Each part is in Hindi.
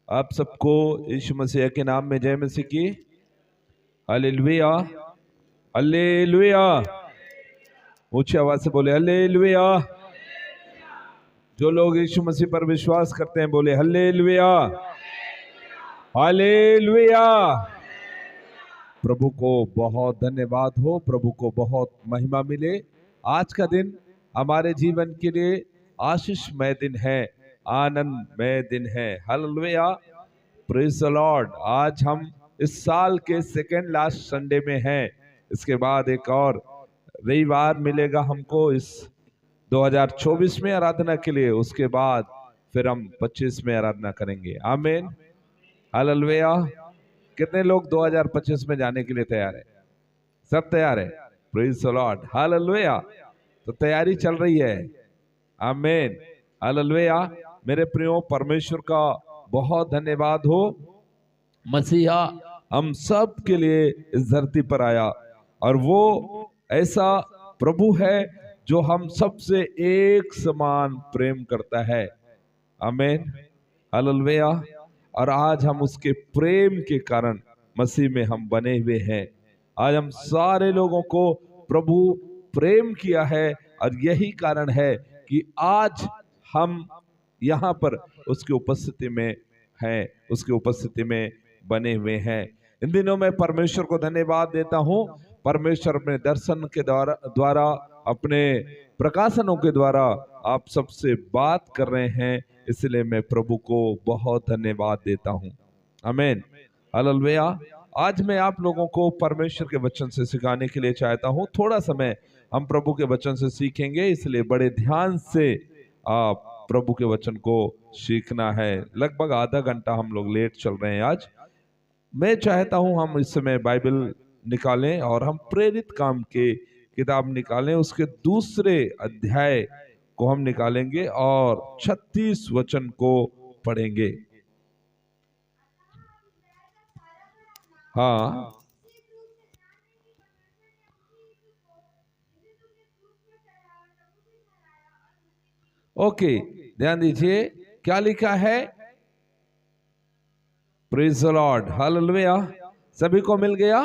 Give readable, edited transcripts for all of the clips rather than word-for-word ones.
आप सबको यीशु मसीह के नाम में जय मसीह की। Hallelujah, hallelujah. ऊंची आवाज से बोले हालेलुया। जो लोग यीशु मसीह पर विश्वास करते हैं बोले हालेलुया, हालेलुया। प्रभु को बहुत धन्यवाद हो, प्रभु को बहुत महिमा मिले। आज का दिन हमारे जीवन के लिए आशीषमय दिन है, आनंदमय दिन है। Hallelujah, praise the Lord. आज हम इस साल के सेकेंड लास्ट संडे में हैं। इसके बाद एक और रविवार मिलेगा हमको इस 2024 में आराधना के लिए। उसके बाद फिर हम 25 में आराधना करेंगे। आमीन, हालेलुया। कितने लोग 2025 में जाने के लिए तैयार है? सब तैयार है? Praise the Lord, hallelujah. तो तैयारी चल रही है। आमीन, हालेलुया। मेरे प्रियो, परमेश्वर का बहुत धन्यवाद हो। मसीहा हम सब के लिए इस धरती पर आया और वो ऐसा प्रभु है जो हम सबसे एक समान प्रेम करता है। आमीन, हालेलुया। और आज हम उसके प्रेम के कारण मसीह में हम बने हुए हैं। आज हम सारे लोगों को प्रभु प्रेम किया है और यही कारण है कि आज हम यहाँ पर उसकी उपस्थिति में हैं, उसकी उपस्थिति में बने हुए हैं। इन दिनों में परमेश्वर को धन्यवाद देता हूँ। परमेश्वर अपने दर्शन के द्वारा अपने प्रकाशनों के द्वारा आप सबसे बात कर रहे हैं, इसलिए मैं प्रभु को बहुत धन्यवाद देता हूँ। आमीन, हालेलुया। आज मैं आप लोगों को परमेश्वर के वचन से सिखाने के लिए चाहता हूँ। थोड़ा समय हम प्रभु के वचन से सीखेंगे, इसलिए बड़े ध्यान से आप प्रभु के वचन को सीखना है। लगभग आधा घंटा हम लोग लेट चल रहे हैं आज। मैं चाहता हूं हम इस समय बाइबल निकालें और हम प्रेरित काम के किताब निकालें। उसके दूसरे अध्याय को हम निकालेंगे और 36 वचन को पढ़ेंगे। हाँ, ओके, ध्यान दीजिए क्या लिखा है। Praise the Lord, hallelujah. सभी को मिल गया?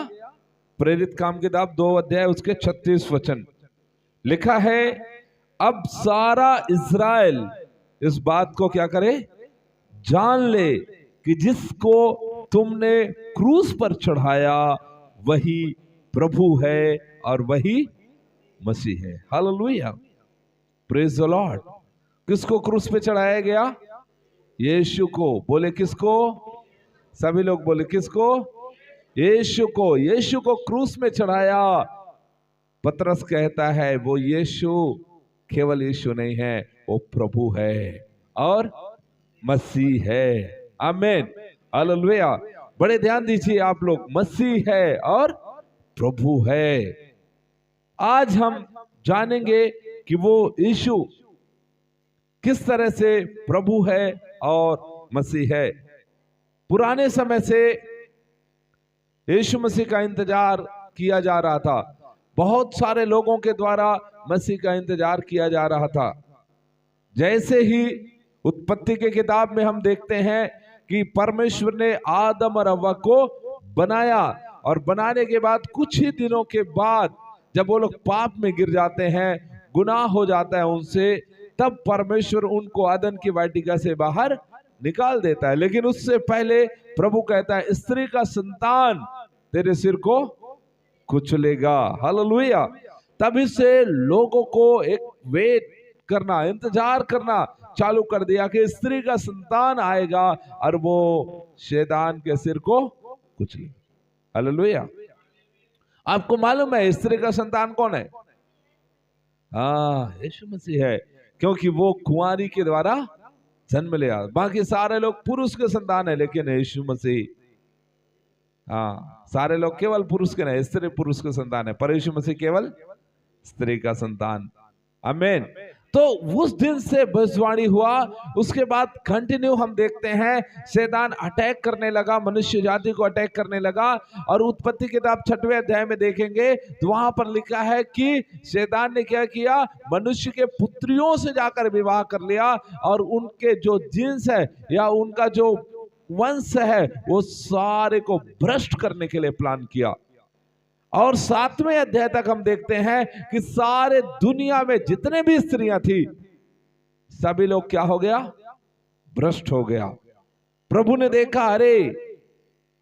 प्रेरित काम किताब 2 अध्याय उसके 36 वचन लिखा है। अब सारा इज़राइल इस बात को क्या करे? जान ले कि जिसको तुमने क्रूस पर चढ़ाया वही प्रभु है और वही मसीह है। Hallelujah, praise the Lord. किसको क्रूस पे चढ़ाया गया? यीशु को। बोले किसको? सभी लोग बोले किसको? यीशु को। यीशु को क्रूस में चढ़ाया। पतरस कहता है वो यीशु केवल यीशु नहीं है, वो प्रभु है और मसीह है। आमीन, हालेलुया। बड़े ध्यान दीजिए आप लोग, मसीह है और प्रभु है। आज हम जानेंगे कि वो यीशु किस तरह से प्रभु है और मसीह है। पुराने समय से यीशु मसीह का इंतजार किया जा रहा था। बहुत सारे लोगों के द्वारा मसीह का इंतजार किया जा रहा था। जैसे ही उत्पत्ति के किताब में हम देखते हैं कि परमेश्वर ने आदम और हव्वा को बनाया और बनाने के बाद कुछ ही दिनों के बाद जब वो लोग पाप में गिर जाते हैं, गुनाह हो जाता है उनसे, तब परमेश्वर उनको आदन की वाटिका से बाहर निकाल देता है। लेकिन उससे पहले प्रभु कहता है स्त्री का संतान तेरे सिर को कुचलेगा। हालेलुया। तभी से लोगों को एक वेट करना, इंतजार करना चालू कर दिया कि स्त्री का संतान आएगा और वो शैतान के सिर को कुचलेगा। हालेलुया। आपको मालूम है स्त्री का संतान कौन है? हाँ, यीशु मसीह है, क्योंकि वो कुंवारी के द्वारा जन्म लिया। बाकी सारे लोग पुरुष के संतान है, लेकिन यीशु मसीह, हाँ, सारे लोग केवल पुरुष के नहीं, स्त्री पुरुष के संतान है, पर यीशु मसीह केवल स्त्री का संतान। आमीन। तो उस दिन से भविष्यवाणी हुआ। उसके बाद कंटिन्यू हम देखते हैं शैतान अटैक करने लगा, मनुष्य जाति को अटैक करने लगा। और उत्पत्ति किताब 6वें अध्याय में देखेंगे तो वहां पर लिखा है कि शैतान ने क्या किया? मनुष्य के पुत्रियों से जाकर विवाह कर लिया और उनके जो जीन्स है या उनका जो वंश है वो सारे को भ्रष्ट करने के लिए प्लान किया। और 7वें अध्याय तक हम देखते हैं कि सारे दुनिया में जितने भी स्त्रियां थी सभी लोग क्या हो गया, भ्रष्ट हो गया। प्रभु ने देखा अरे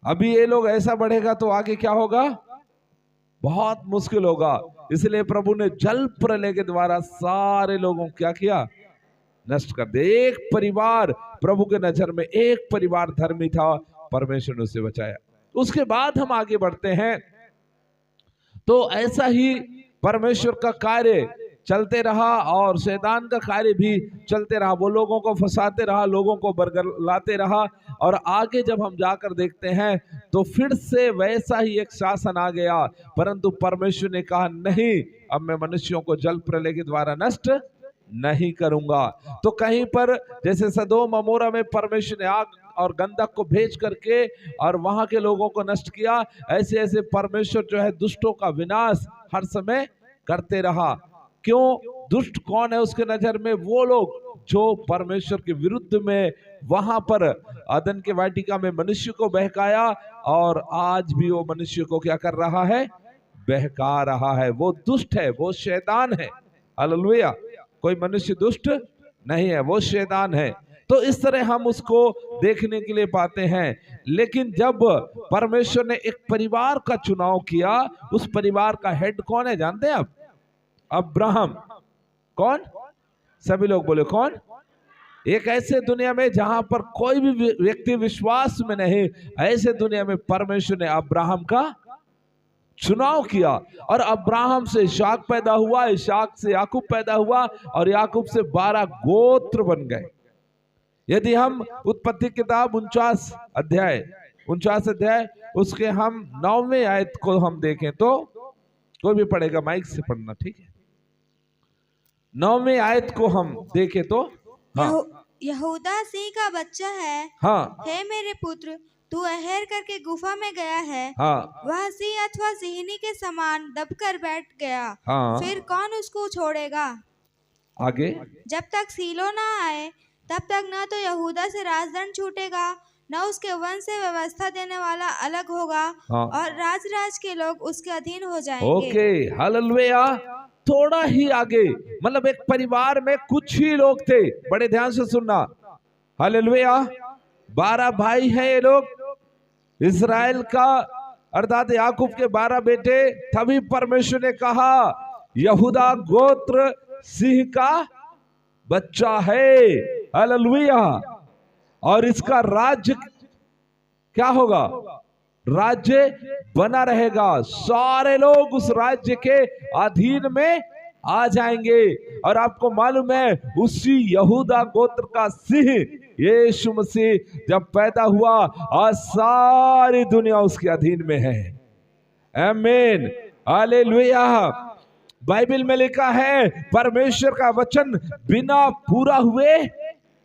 अभी ये लोग ऐसा बढ़ेगा तो आगे क्या होगा, बहुत मुश्किल होगा। इसलिए प्रभु ने जल प्रलय के द्वारा सारे लोगों को क्या किया, नष्ट कर दिया। एक परिवार प्रभु के नजर में एक परिवार धर्मी था, परमेश्वर ने उसे बचाया। उसके बाद हम आगे बढ़ते हैं तो ऐसा ही परमेश्वर का कार्य चलते रहा और शैतान का कार्य भी चलते रहा। वो लोगों को फंसाते रहा, लोगों को बरगलाते रहा। और आगे जब हम जाकर देखते हैं तो फिर से वैसा ही एक शासन आ गया, परंतु परमेश्वर ने कहा नहीं, अब मैं मनुष्यों को जल प्रलय के द्वारा नष्ट नहीं करूंगा। तो कहीं पर जैसे सदोम अमोरा में परमेश्वर ने आग और गंधक को भेज करके और वहां के लोगों को नष्ट किया, ऐसे ऐसे परमेश्वर जो है दुष्टों का विनाश हर समय करते रहा। क्यों? दुष्ट कौन है उसके नजर में? वो लोग जो परमेश्वर के विरुद्ध में वहां पर अदन के वाटिका में मनुष्य को बहकाया, और आज भी वो मनुष्य को क्या कर रहा है, बहका रहा है। वो दुष्ट है, वो शैतान है। हालेलुया। कोई मनुष्य दुष्ट नहीं है, वो शैतान है। तो इस तरह हम उसको देखने के लिए पाते हैं। लेकिन जब परमेश्वर ने एक परिवार का चुनाव किया, उस परिवार का हेड कौन है जानते हैं आप? अब्राहम। कौन? सभी लोग बोले कौन? एक ऐसे दुनिया में जहां पर कोई भी व्यक्ति विश्वास में नहीं, ऐसे दुनिया में परमेश्वर ने अब्राहम का चुनाव किया। और अब्राहम से इशाक पैदा हुआ, इशाक से याकूब पैदा हुआ, और याकूब से 12 गोत्र बन गए। यदि हम उत्पत्ति किताब 49 अध्याय उसके हम 9वें आयत को हम देखें तो, कोई भी पढ़ेगा माइक से पढ़ना, ठीक है? 9वें आयत को हम देखें तो, हाँ, यहूदा सिंह का बच्चा है, हाँ, हे मेरे पुत्र, तू अहेर करके गुफा में गया है, हाँ, वह सिंह अथवा सिंहनी के समान दबकर बैठ गया, हाँ, फिर कौन उसको छोड़ेगा? आगे, जब तक सीलो ना आए तब तक न तो यहूदा से राजदंड छूटेगा, न उसके वंश से व्यवस्था देने वाला अलग होगा, हाँ, और राज के लोग उसके अधीन हो जाएंगे। Okay, hallelujah. थोड़ा ही आगे, मतलब एक परिवार में कुछ ही लोग थे, बड़े ध्यान से सुनना, हालेलुया। 12 भाई हैं ये लोग, इस्राएल का अर्थात याकूब के 12 बेटे। तभी परमेश्वर ने कहा यहूदा गोत्र सिंह का बच्चा है, हालेलुया। और इसका राज्य क्या होगा? राज्य बना रहेगा, सारे लोग उस राज्य के अधीन में आ जाएंगे। और आपको मालूम है उसी यहूदा गोत्र का सिंह यीशु मसीह जब पैदा हुआ, आज सारी दुनिया उसके अधीन में है। आमीन, हालेलुया। बाइबल में लिखा है परमेश्वर का वचन बिना पूरा हुए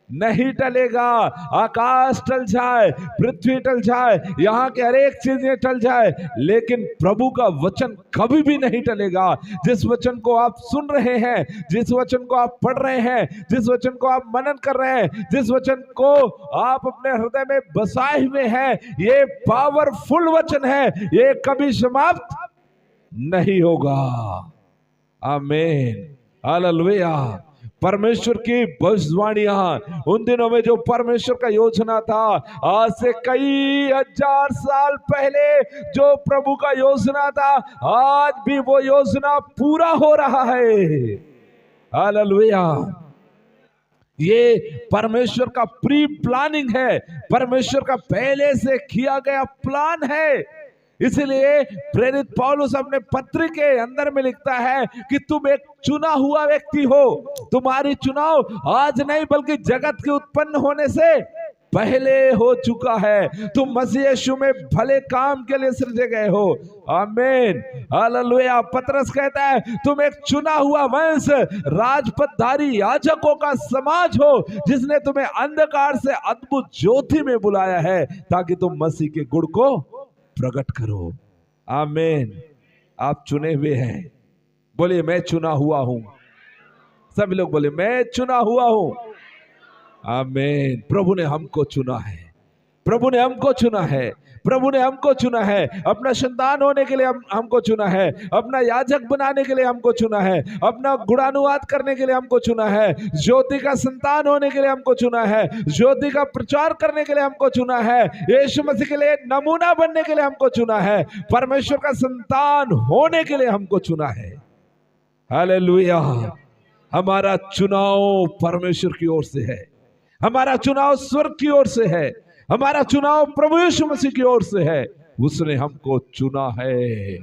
नहीं टलेगा। आकाश टल जाए, पृथ्वी टल जाए, यहाँ के हर एक चीजें टल जाए, लेकिन प्रभु का वचन कभी भी नहीं टलेगा। जिस वचन को आप सुन रहे हैं, जिस वचन को आप पढ़ रहे हैं, जिस वचन को आप मनन कर रहे हैं, जिस वचन को आप अपने हृदय में बसाए हुए हैं, ये पावरफुल वचन है, ये कभी समाप्त नहीं होगा। आमीन, हालेलुया। परमेश्वर की भविष्यवाणियां, उन दिनों में जो परमेश्वर का योजना था, आज से कई हजार साल पहले जो प्रभु का योजना था, आज भी वो योजना पूरा हो रहा है। हालेलुया। ये परमेश्वर का प्री प्लानिंग है, परमेश्वर का पहले से किया गया प्लान है। इसलिए प्रेरित पौलुस अपने पत्र के अंदर में लिखता है कि तुम एक चुना हुआ व्यक्ति हो। तुम्हारी चुनाव आज नहीं बल्कि जगत के उत्पन्न होने से पहले हो चुका है। तुम मसीह यीशु में भले काम के लिए सृजे गए हो। आमीन, हालेलुया। पतरस कहता है तुम एक चुना हुआ वंश, राजपदधारी याजकों का समाज हो, जिसने तुम्हें अंधकार से अद्भुत ज्योति में बुलाया है, ताकि तुम मसीह के गुण को प्रकट करो। आमीन। आप चुने हुए हैं। बोलिए मैं चुना हुआ हूं। सभी लोग बोले मैं चुना हुआ हूं। आमीन। प्रभु ने हमको चुना है, प्रभु ने हमको चुना है, प्रभु ने हमको चुना है, अपना संतान होने के लिए हमको चुना है, अपना याजक बनाने के लिए हमको चुना है, अपना गुणानुवाद करने के लिए हमको चुना है, ज्योति का संतान होने के लिए हमको चुना है, ज्योति का प्रचार करने के लिए हमको चुना है, यीशु मसीह के लिए नमूना बनने के लिए हमको चुना है, परमेश्वर का संतान होने के लिए हमको चुना है। हालेलुया। हमारा चुनाव परमेश्वर की ओर से है, हमारा चुनाव स्वर्ग की ओर से है, हमारा चुनाव प्रभु यीशु मसीह की ओर से है, उसने हमको चुना है।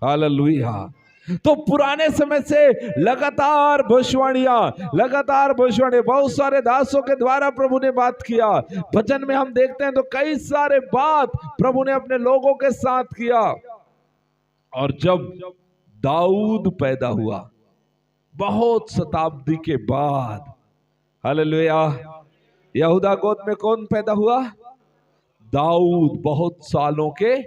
हालेलुया। तो पुराने समय से लगातार भविष्यवाणी बहुत सारे दासों के द्वारा प्रभु ने बात किया। भजन में हम देखते हैं तो कई सारे बात प्रभु ने अपने लोगों के साथ किया। और जब दाऊद पैदा हुआ बहुत शताब्दी के बाद, हालेलुया, यहूदा गोद में कौन पैदा हुआ? दाऊद। बहुत सालों के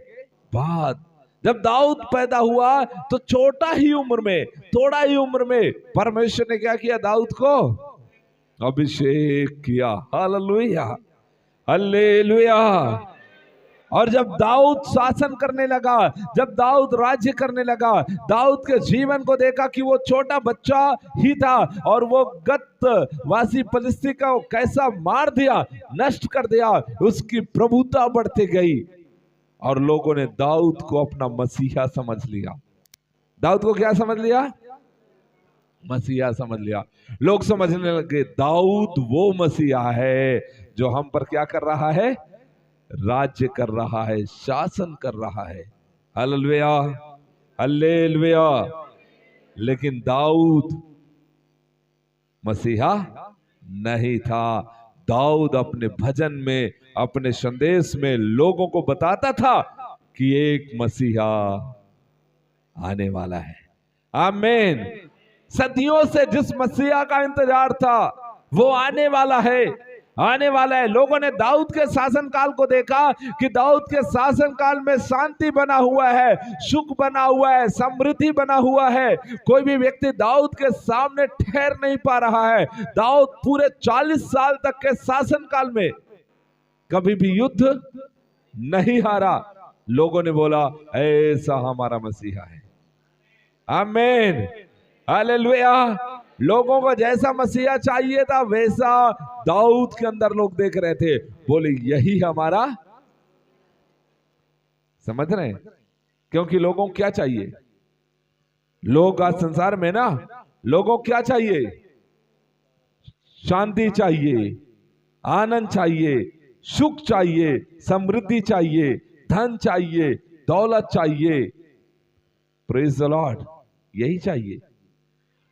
बाद जब दाऊद पैदा हुआ तो थोड़ा ही उम्र में परमेश्वर ने क्या किया? दाऊद को अभिषेक किया। Hallelujah, hallelujah. और जब दाऊद शासन करने लगा, जब दाऊद राज्य करने लगा, दाऊद के जीवन को देखा कि वो छोटा बच्चा ही था और वो गतवासी फिलिस्ती का कैसा मार दिया, नष्ट कर दिया, उसकी प्रभुता बढ़ती गई और लोगों ने दाऊद को अपना मसीहा समझ लिया। दाऊद को क्या समझ लिया? मसीहा समझ लिया। लोग समझने लगे दाऊद वो मसीहा है जो हम पर क्या कर रहा है? राज्य कर रहा है, शासन कर रहा है। Hallelujah, hallelujah. लेकिन दाऊद मसीहा नहीं था। दाऊद अपने भजन में, अपने संदेश में लोगों को बताता था कि एक मसीहा आने वाला है। आमीन। सदियों से जिस मसीहा का इंतजार था वो आने वाला है, आने वाला है। लोगों ने दाऊद के शासनकाल को देखा कि दाऊद के शासनकाल में शांति बना हुआ है, सुख बना हुआ है, समृद्धि बना हुआ है। कोई भी व्यक्ति दाऊद के सामने ठहर नहीं पा रहा है। दाऊद पूरे 40 साल तक के शासनकाल में कभी भी युद्ध नहीं हारा। लोगों ने बोला ऐसा हमारा मसीहा है। आमीन, हालेलुया। लोगों को जैसा मसीहा चाहिए था वैसा दाऊद के अंदर लोग देख रहे थे। बोले यही हमारा, समझ रहे हैं? क्योंकि लोगों को क्या चाहिए? लोग आज संसार में ना, लोगों को क्या चाहिए? शांति चाहिए, आनंद चाहिए, सुख चाहिए, समृद्धि चाहिए, धन चाहिए, दौलत चाहिए। प्रेज द लॉर्ड, यही चाहिए।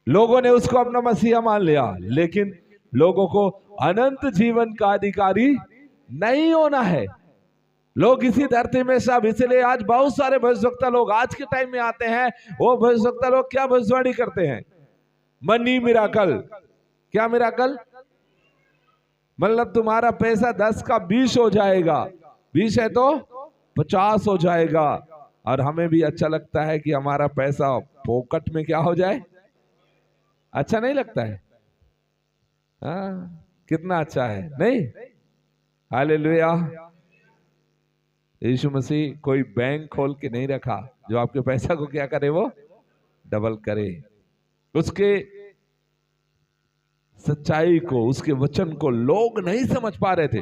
लोगों ने उसको अपना मसीहा मान लिया, लेकिन लोगों को अनंत जीवन का अधिकारी नहीं होना है। लोग इसी धरती में सब, इसलिए आज बहुत सारे भविष्यवक्ता लोग आज के टाइम में आते हैं। वो भविष्यवक्ता लोग क्या भविष्यवाणी करते हैं? Money miracle. क्या मिराकल? मतलब तुम्हारा पैसा 10 का 20 हो जाएगा, 20 है तो 50 हो जाएगा। और हमें भी अच्छा लगता है कि हमारा पैसा पॉकेट में क्या हो जाए। अच्छा नहीं लगता है? कितना अच्छा है, नहीं? हालेलुया। यीशु मसीह कोई बैंक खोल के नहीं रखा जो आपके पैसा को क्या करे? वो डबल करे। उसके सच्चाई को, उसके वचन को लोग नहीं समझ पा रहे थे।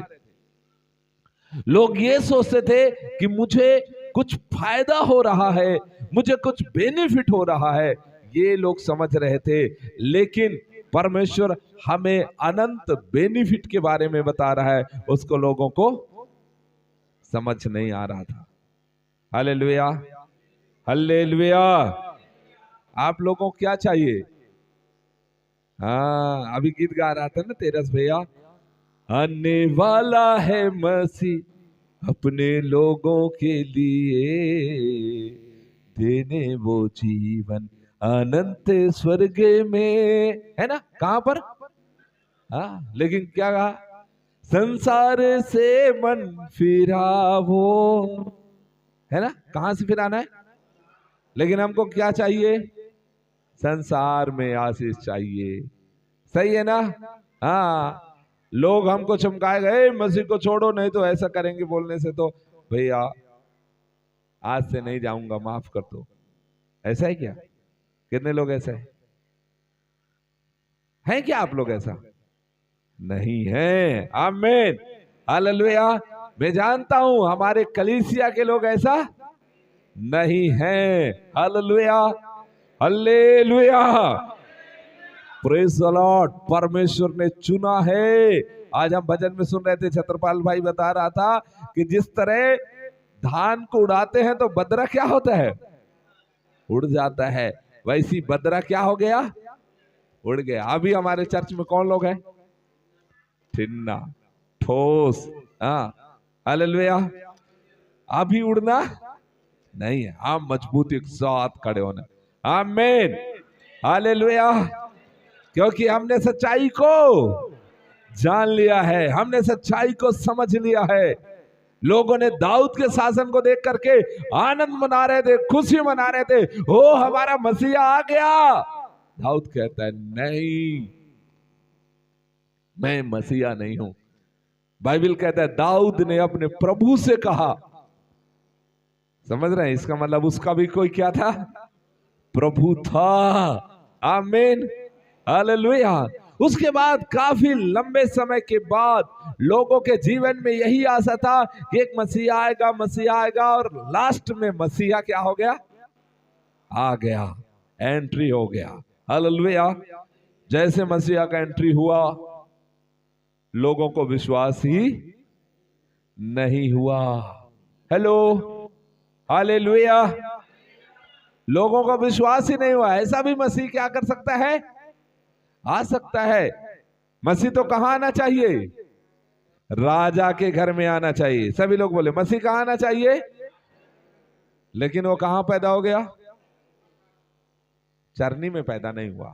लोग ये सोचते थे कि मुझे कुछ फायदा हो रहा है, मुझे कुछ बेनिफिट हो रहा है, ये लोग समझ रहे थे। लेकिन परमेश्वर हमें अनंत बेनिफिट के बारे में बता रहा है, उसको लोगों को समझ नहीं आ रहा था। Hallelujah, hallelujah. आप लोगों को क्या चाहिए? हाँ, अभी गीत गा रहा था ना तेरस भैया, आने वाला है मसीह अपने लोगों के लिए, देने वो जीवन अनंत स्वर्ग में, है ना? कहां पर? हाँ, लेकिन क्या कहा? संसार से मन फिरावो, है ना? कहां से फिराना है? लेकिन हमको क्या चाहिए? संसार में आशीष चाहिए। सही है ना? हाँ, लोग हमको चमकाएगा, ए मसीह को छोड़ो नहीं तो ऐसा करेंगे, बोलने से तो भैया आज से नहीं जाऊंगा, माफ कर दो। ऐसा है क्या? कितने लोग ऐसे हैं क्या? आप लोग ऐसा नहीं है। आमीन, हालेलुया। मैं जानता हूं हमारे कलीसिया के लोग ऐसा नहीं है। Hallelujah, hallelujah, praise the Lord. परमेश्वर ने चुना है। आज हम भजन में सुन रहे थे, छत्रपाल भाई बता रहा था कि जिस तरह धान को उड़ाते हैं तो बदरा क्या होता है? उड़ जाता है। वैसी बदरा क्या हो गया? उड़ गया। अभी हमारे चर्च में कौन लोग हैं? ठिन्ना, ठोस, हाँ, हालेलुया। अभी उड़ना नहीं है, हम मजबूती के साथ खड़े होना। आमीन, हालेलुया। क्योंकि हमने सच्चाई को जान लिया है, हमने सच्चाई को समझ लिया है। लोगों ने दाऊद के शासन को देख करके आनंद मना रहे थे, खुशी मना रहे थे, ओ हमारा मसीहा आ गया। दाऊद कहता है नहीं, मैं मसीहा नहीं हूं। बाइबल कहता है दाऊद ने अपने प्रभु से कहा। समझ रहे हैं? इसका मतलब उसका भी कोई क्या था? प्रभु था। आमीन, हालेलुया। उसके बाद काफी लंबे समय के बाद लोगों के जीवन में यही आशा था कि एक मसीहा आएगा, मसीहा आएगा, और लास्ट में मसीहा क्या हो गया? आ गया, एंट्री हो गया। हालेलुया। जैसे मसीहा का एंट्री हुआ, लोगों को विश्वास ही नहीं हुआ। Hello, hallelujah. लोगों को विश्वास ही नहीं हुआ। ऐसा भी मसीह क्या कर सकता है? आ सकता है। मसीह तो कहां आना चाहिए? राजा के घर में आना चाहिए। सभी लोग बोले मसीह कहां आना चाहिए? लेकिन वो कहां पैदा हो गया? चरनी में पैदा नहीं हुआ।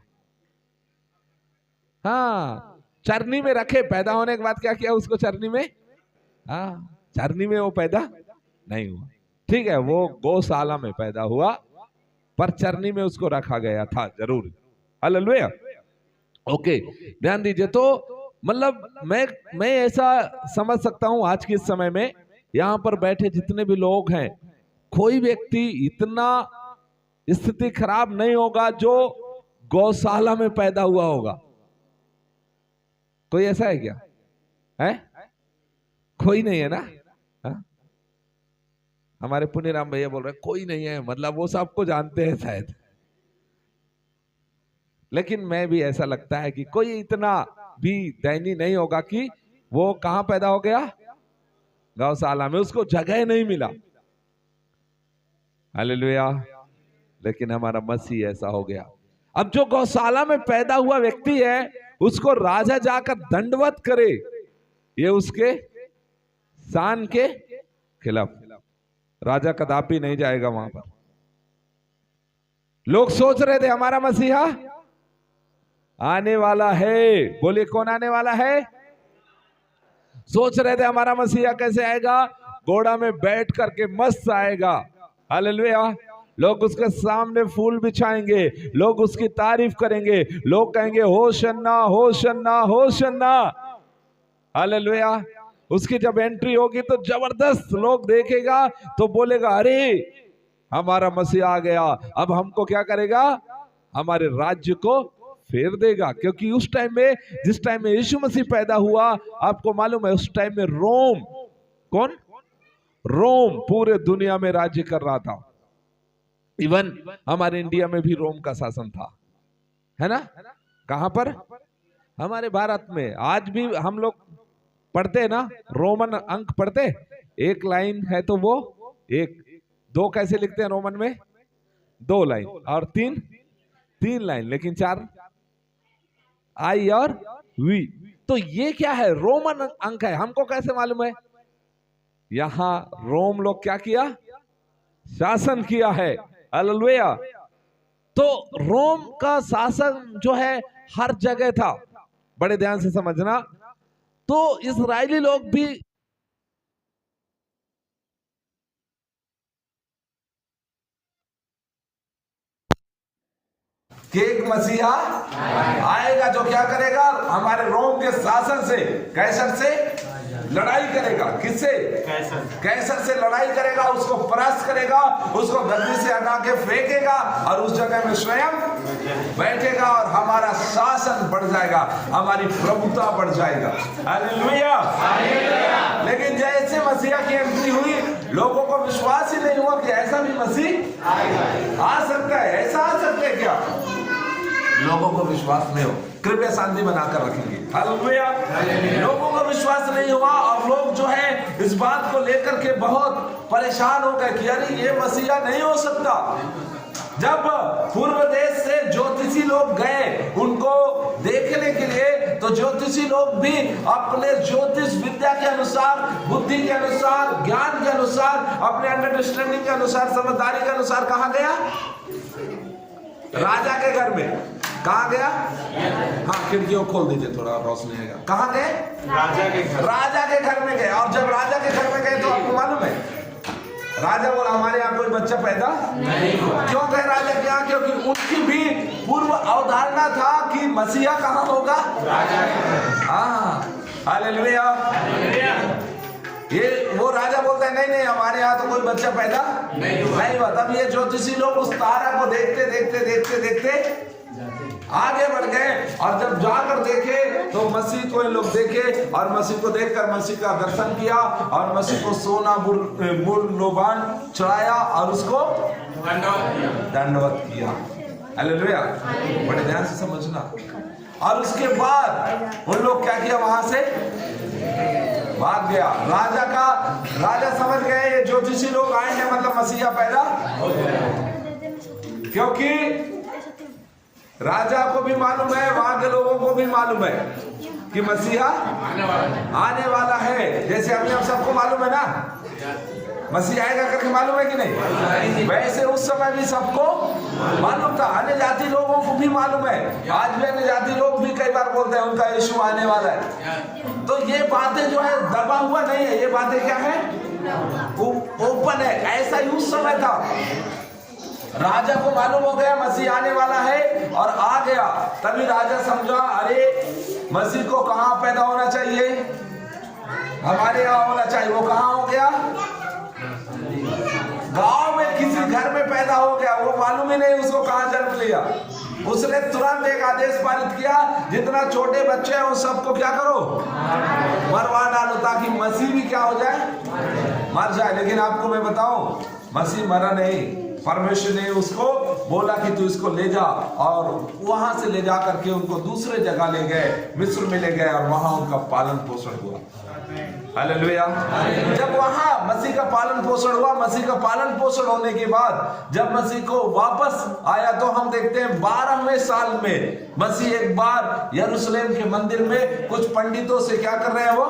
हाँ, चरनी में रखे, पैदा होने के बाद क्या किया उसको? चरनी में, हाँ, चरनी में वो पैदा नहीं हुआ। ठीक है, वो गौशाला में पैदा हुआ, पर चरनी में उसको रखा गया था जरूर। हालेलुया। ओके, ध्यान दीजिए। तो मतलब मैं ऐसा समझ सकता हूं आज के समय में यहां पर बैठे जितने भी लोग हैं, कोई व्यक्ति इतना स्थिति खराब नहीं होगा जो गौशाला में पैदा हुआ होगा। कोई ऐसा है क्या? है? कोई नहीं है ना? हा? हमारे पुनीराम भैया बोल रहे हैं कोई नहीं है, मतलब वो सबको जानते हैं शायद। लेकिन मैं भी ऐसा लगता है कि कोई इतना भी दयनीय नहीं होगा कि वो कहां पैदा हो गया? गौशाला में, उसको जगह नहीं मिला। हालेलुया। लेकिन हमारा मसीह ऐसा हो गया। अब जो गौशाला में पैदा हुआ व्यक्ति है, उसको राजा जाकर दंडवत करे, ये उसके शान के खिलाफ। राजा कदापि नहीं जाएगा वहां पर। लोग सोच रहे थे हमारा मसीहा आने वाला है। बोलिए कौन आने वाला है? सोच रहे थे हमारा मसीहा कैसे आएगा? घोड़ा में बैठ करके मस्त आएगा। हालेलुया। लोग उसके सामने फूल बिछाएंगे, लोग उसकी तारीफ करेंगे, लोग कहेंगे होशन्ना होशन्ना होशन्ना। हालेलुया। उसकी जब एंट्री होगी तो जबरदस्त, लोग देखेगा तो बोलेगा अरे हमारा मसीहा आ गया। अब हमको क्या करेगा? हमारे राज्य को फेर देगा। क्योंकि उस टाइम में, जिस टाइम में यीशु मसीह पैदा हुआ, आपको मालूम है उस टाइम में रोम, कौन? रोम पूरे दुनिया में राज्य कर रहा था। इवन हमारे इंडिया में भी रोम का शासन था, है ना? कहां पर? हमारे भारत में। आज भी हम लोग पढ़ते हैं ना, रोमन अंक पढ़ते। एक लाइन है तो वो एक, दो कैसे लिखते हैं रोमन में? 2 लाइन, और 3 लाइन, लेकिन 4 आई और वी। तो ये क्या है? रोमन अंक है। हमको कैसे मालूम है? यहां रोम लोग क्या किया? शासन किया है। हालेलुया। तो रोम का शासन जो है हर जगह था। बड़े ध्यान से समझना। तो इस्राएली लोग भी कि एक मसीहा आएगा जो क्या करेगा, हमारे रोम के शासन से, कैसर से लड़ाई करेगा। किससे? कैसर से लड़ाई करेगा, उसको परास्त करेगा, उसको गद्दी से हटा के फेंकेगा और उस जगह में स्वयं बैठेगा और हमारा शासन बढ़ जाएगा, हमारी प्रभुता बढ़ जाएगा। हालेलुया। लेकिन जैसे मसीहा की एंट्री हुई, लोगों को विश्वास ही नहीं हुआ कि ऐसा भी मसीह आ सकता है। ऐसा आ सकता है क्या? लोगों को विश्वास नहीं हो, कृपया शांति बनाकर रखेंगे। हालेलुया। लोगों को विश्वास नहीं हुआ और लोग जो है इस बात को लेकर के बहुत परेशान हो गए कि अरे ये मसीहा नहीं हो सकता। जब पूर्व देश से ज्योतिषी लोग गए उनको देखने के लिए, तो ज्योतिषी लोग भी अपने ज्योतिष विद्या के अनुसार, बुद्धि के अनुसार, ज्ञान के अनुसार, अपने अंडरस्टैंडिंग के अनुसार, समझदारी के अनुसार कहाँ गया? राजा के घर में। कहाँ गया? हाँ, खिड़कियों खोल दीजिए, थोड़ा रोशनी आएगा। कहाँ गए? राजा के घर में गए। और जब राजा के घर में गए तो आपको मालूम है, राजा बोला हमारे यहाँ कोई बच्चा पैदा नहीं हुआ। क्यों गए राजा के यहाँ? क्योंकि उनकी भी पूर्व अवधारणा था कि मसीहा कहाँ होगा? राजा के घर। हाँ, हालेलुया। ये वो राजा बोलता है नहीं हमारे यहाँ तो कोई बच्चा पैदा नहीं हुआ। तब ये ज्योतिषी लोग उस तारा को देखते देखते देखते देखते आगे बढ़ गए और जब जाकर देखे तो मसीह को इन लोग देखे और मसीह को देखकर मसीह का दर्शन किया और मसीह को सोना मूल्यवान चढ़ाया और उसको दंडवत किया। हालेलुया। बड़े ध्यान से समझना। और उसके बाद उन लोग क्या किया? वहां से भाग गया। राजा समझ गए ये ज्योतिषी लोग आए हैं, मतलब मसीहा पैदा, क्योंकि राजा को भी मालूम है, वहां के लोगों को भी मालूम है कि मसीहा आने वाला है। जैसे हमें हम सबको मालूम है ना, मसीहा आएगा करके मालूम है कि नहीं? वैसे उस समय भी सबको मालूम था, अन्य जाति लोगों को भी मालूम है। आज भी अन्य जाति लोग भी कई बार बोलते हैं उनका यीशु आने वाला है। तो ये बातें जो है दबा हुआ नहीं है, ये बातें क्या है? ओपन है। ऐसा ही उस समय था। राजा को मालूम हो गया मसीह आने वाला है और आ गया। तभी राजा समझा अरे मसीह को कहाँ पैदा होना चाहिए? हमारे यहाँ होना चाहिए। वो कहाँ हो गया? गांव में किसी घर में पैदा हो गया। वो मालूम ही नहीं उसको कहाँ जन्म लिया। उसने तुरंत एक आदेश पारित किया, जितना छोटे बच्चे हैं उन सबको क्या करो? मरवा डालो, ताकि मसीह भी क्या हो जाए? मर जाए। लेकिन आपको मैं बताऊं, मसीह मरा नहीं। परमेश्वर ने उसको बोला कि तू इसको ले जा, और वहां से ले जा करके उनको दूसरे जगह ले गए, मिस्र में ले गए और वहां उनका पालन पोषण हुआ। हालेलुया। जब वहां मसीह का पालन पोषण हुआ, मसीह का पालन पोषण होने के बाद जब मसीह को वापस आया तो हम देखते हैं 12वें साल में मसीह एक बार यरूशलेम के मंदिर में कुछ पंडितों से क्या कर रहे हैं? वो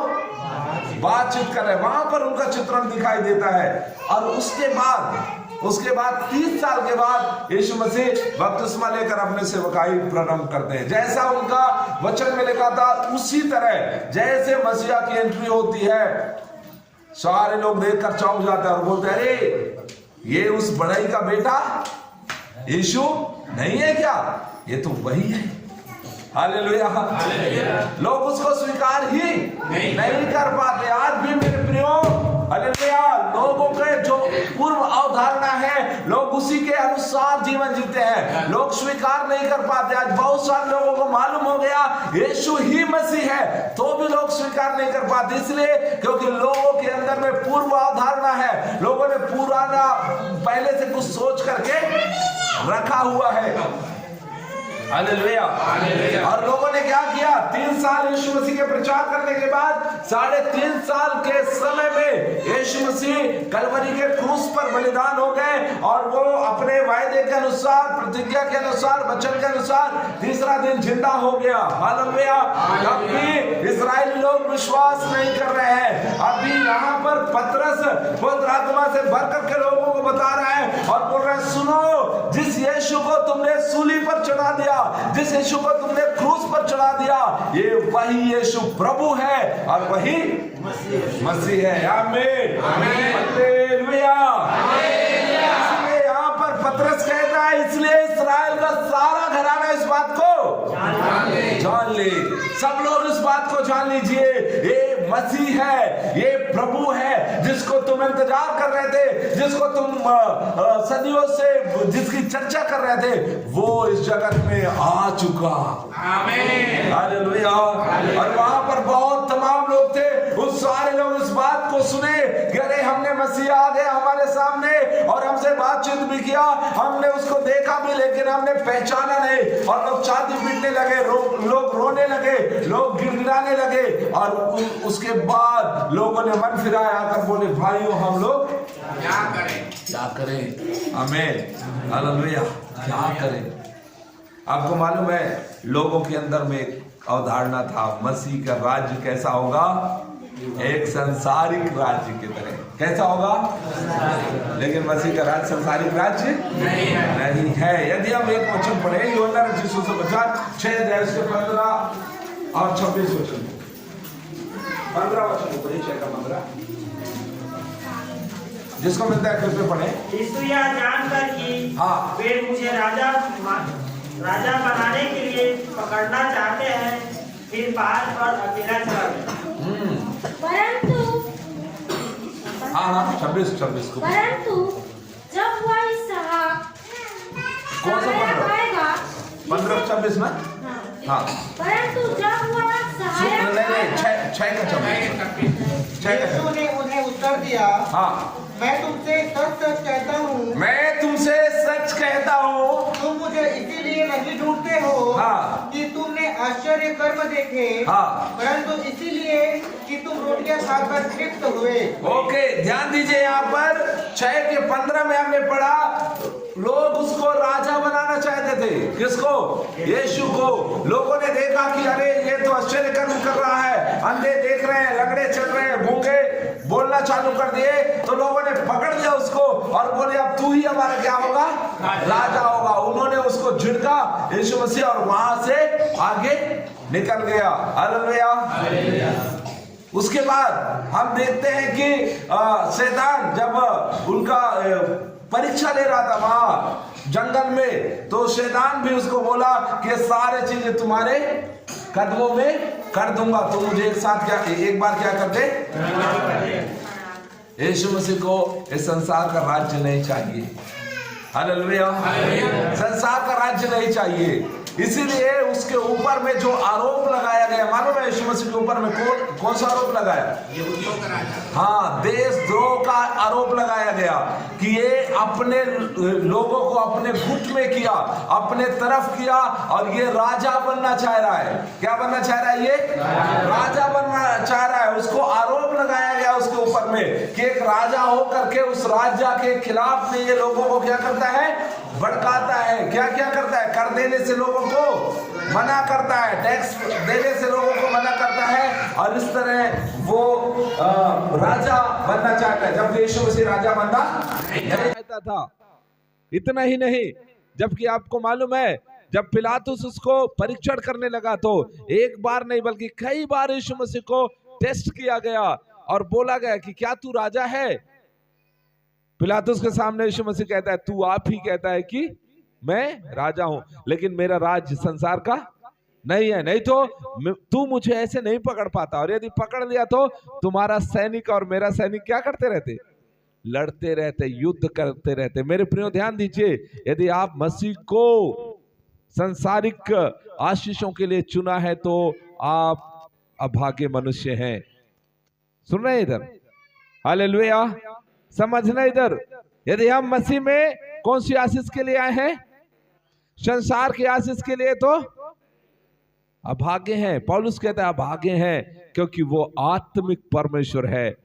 बातचीत कर रहे हैं। वहां पर उनका चित्रण दिखाई देता है। और उसके बाद 30 साल के बाद यीशु मसीह बपतिस्मा लेकर अपने सेवकाई प्रारंभ करते हैं। जैसा उनका वचन में लिखा था उसी तरह जैसे मसीहा की एंट्री होती है, सारे लोग देखकर चौंक जाते हैं और बोलते हैं अरे ये उस बड़ाई का बेटा यीशु नहीं है क्या? ये तो वही है। हालेलुया। लोग उसको स्वीकार ही नहीं कर पाते। आज भी मेरे प्रियो, हालेलुया, लोगों के जो पूर्व अवधारणा है लोग उसी के अनुसार जीवन जीते हैं। लोग स्वीकार नहीं कर पाते। आज बहुत सारे लोगों को मालूम हो गया यीशु ही मसीह है, तो भी लोग स्वीकार नहीं कर पाते। इसलिए क्योंकि लोगों के अंदर में पूर्व अवधारणा है। लोगों ने पुराना पहले से कुछ सोच करके रखा हुआ है। हालेलुया। और लोगों ने क्या किया? 3 साल यीशु मसीह के प्रचार करने के बाद 3.5 साल के समय में यीशु मसीह कलवरी के क्रूस पर बलिदान हो गए और वो अपने वायदे के अनुसार, प्रतिज्ञा के अनुसार, वचन के अनुसार तीसरा दिन जिंदा हो गया। हालेलुया। अब भी इस्राएली लोग विश्वास नहीं कर रहे हैं। अभी यहाँ पर पतरस पवित्र आत्मा से भर करके लोगों को बता रहा है और बोल रहे हैं सुनो, जिस यीशु को तुमने सूली पर चढ़ा दिया, जिस यीशु को तुमने क्रूस पर चढ़ा दिया, ये वही यीशु प्रभु है और वही मसीह है। आमीन। हालेलुया। इसलिए यहाँ पर पतरस कहता है, इसलिए इस्राएल का सारा घराना सब लोग इस बात को जान लीजिए, ये मसीह है, ये प्रभु है जिसको तुम इंतजार कर रहे थे, जिसको तुम सदियों से जिसकी चर्चा कर रहे थे, वो इस जगत में आ चुका। आमीन, हालेलुया। और वहां पर बहुत तमाम लोग थे, उस सारे लोग इस बात को सुने कि अरे हमने मसीह आ गया हमारे सामने, और हमसे बातचीत भी किया, हमने उसको देखा भी, लेकिन हमने पहचाना नहीं। और लोग छाती पीटने लगे, लोग रोने लगे, लोग गिड़गिड़ाने लगे, और उसके बाद लोगों ने मन फिराया, आकर बोले भाइयों हम लोग क्या करें। आमीन, हालेलुया। क्या करें? आपको मालूम है लोगों के अंदर में एक अवधारणा था, मसीह का राज्य कैसा होगा? एक संसारिक राज्य की तरह। कैसा होगा? लेकिन मसीह का राज्य संसारिक राज्य नहीं है। यदि हम एक वचन पढ़े, यूहन्ना रचित सुसमाचार 6 अध्याय उसके 15 और 26 वचन, 15 वचन पढ़िए, 6 का 15, जिसको मिलता है कृपया पढ़े। यीशु यह जानकर कि हाँ, वे मुझे राजा बनाने के लिए पकड़ना चाहते हैं, फिर पहाड़ पर अकेला चला गया। परंतु हाँ 26 को, परंतु जब वह इसहाक कौन सा 15-26 में? हाँ, परंतु जब वह सहायक नहीं 6 का 26। यीशु ने उन्हें उत्तर दिया, हाँ, मैं तुमसे सच सच कहता हूँ, मैं तुमसे सच कहता हूँ, तुम मुझे इसीलिए नहीं ढूंढते हो हाँ, कि तुमने आश्चर्य कर्म देखे, हाँ, परंतु इसीलिए कि तुम रोटियां खाकर तृप्त हुए। ओके, ध्यान दीजिए। यहाँ पर 6 के 15 में हमने पढ़ा, लोग उसको राजा बनाना चाहते थे। किसको? यीशु को। लोगों ने देखा कि अरे ये तो आश्चर्य कर्म कर रहा है, अंधे देख रहे हैं, लंगड़े चल रहे हैं, गूंगे बोलना चालू कर दिए, तो लोगों ने पकड़ लिया उसको और बोले अब तू ही हमारा क्या होगा? राजा होगा। उन्होंने उसको झिड़का यीशु मसीह, और वहां से आगे निकल गया। हालेलुया। उसके बाद हम देखते हैं कि शैतान जब उनका परीक्षा ले रहा था वहां जंगल में, तो शैतान भी उसको बोला कि सारे चीजें तुम्हारे कदमों में कर दूंगा, तो मुझे एक बार क्या कर दे। यीशु मसीह को इस संसार का राज्य नहीं चाहिए। हालेलुया। संसार का राज्य नहीं चाहिए, इसीलिए उसके ऊपर में जो आरोप लगाया गया, मालूम है यीशु मसीह के ऊपर में कौन सा आरोप लगाया? यहूदियों का राजा। हाँ, देशद्रोह का आरोप लगाया गया कि ये अपने लोगों को अपने गुट में किया, अपने तरफ किया, और ये राजा बनना चाह रहा है। क्या बनना चाह रहा है? ये राजा बनना चाह रहा है। उसको आरोप लगाया गया उसके ऊपर में कि एक राजा होकर के उस राजा के खिलाफ में ये लोगों को क्या करता है? भड़काता है। क्या क्या करता है? कर देने से लोगों को मना करता है, टैक्स देने से लोगों को मना करता है, और इस तरह वो राजा बनना चाहता है, जब यीशु मसीह राजा बनना नहीं चाहता था। इतना ही नहीं, जबकि आपको मालूम है जब पिलातुस उसको परीक्षण करने लगा, तो एक बार नहीं बल्कि कई बार यीशु मसीह को टेस्ट किया गया और बोला गया कि क्या तू राजा है? पिलातुस के सामने यीशु मसीह कहता है तू आप ही कहता है कि मैं राजा हूं, लेकिन मेरा राज्य संसार का नहीं है, नहीं तो तू मुझे ऐसे नहीं पकड़ पाता, और यदि पकड़ लिया तो तुम्हारा सैनिक और मेरा सैनिक क्या करते रहते? लड़ते रहते, युद्ध करते रहते। मेरे प्रियो ध्यान दीजिए, यदि आप मसीह को संसारिक आशीषों के लिए चुना है तो आप अभागे मनुष्य हैं। सुन रहे हैं इधर? हालेलुया। समझना इधर, यदि हम मसीह में कौन सी आशीष के लिए आए हैं? संसार की आशीष के लिए, तो अभागे हैं। पौलुस कहता है अभागे हैं, क्योंकि वो आत्मिक परमेश्वर है,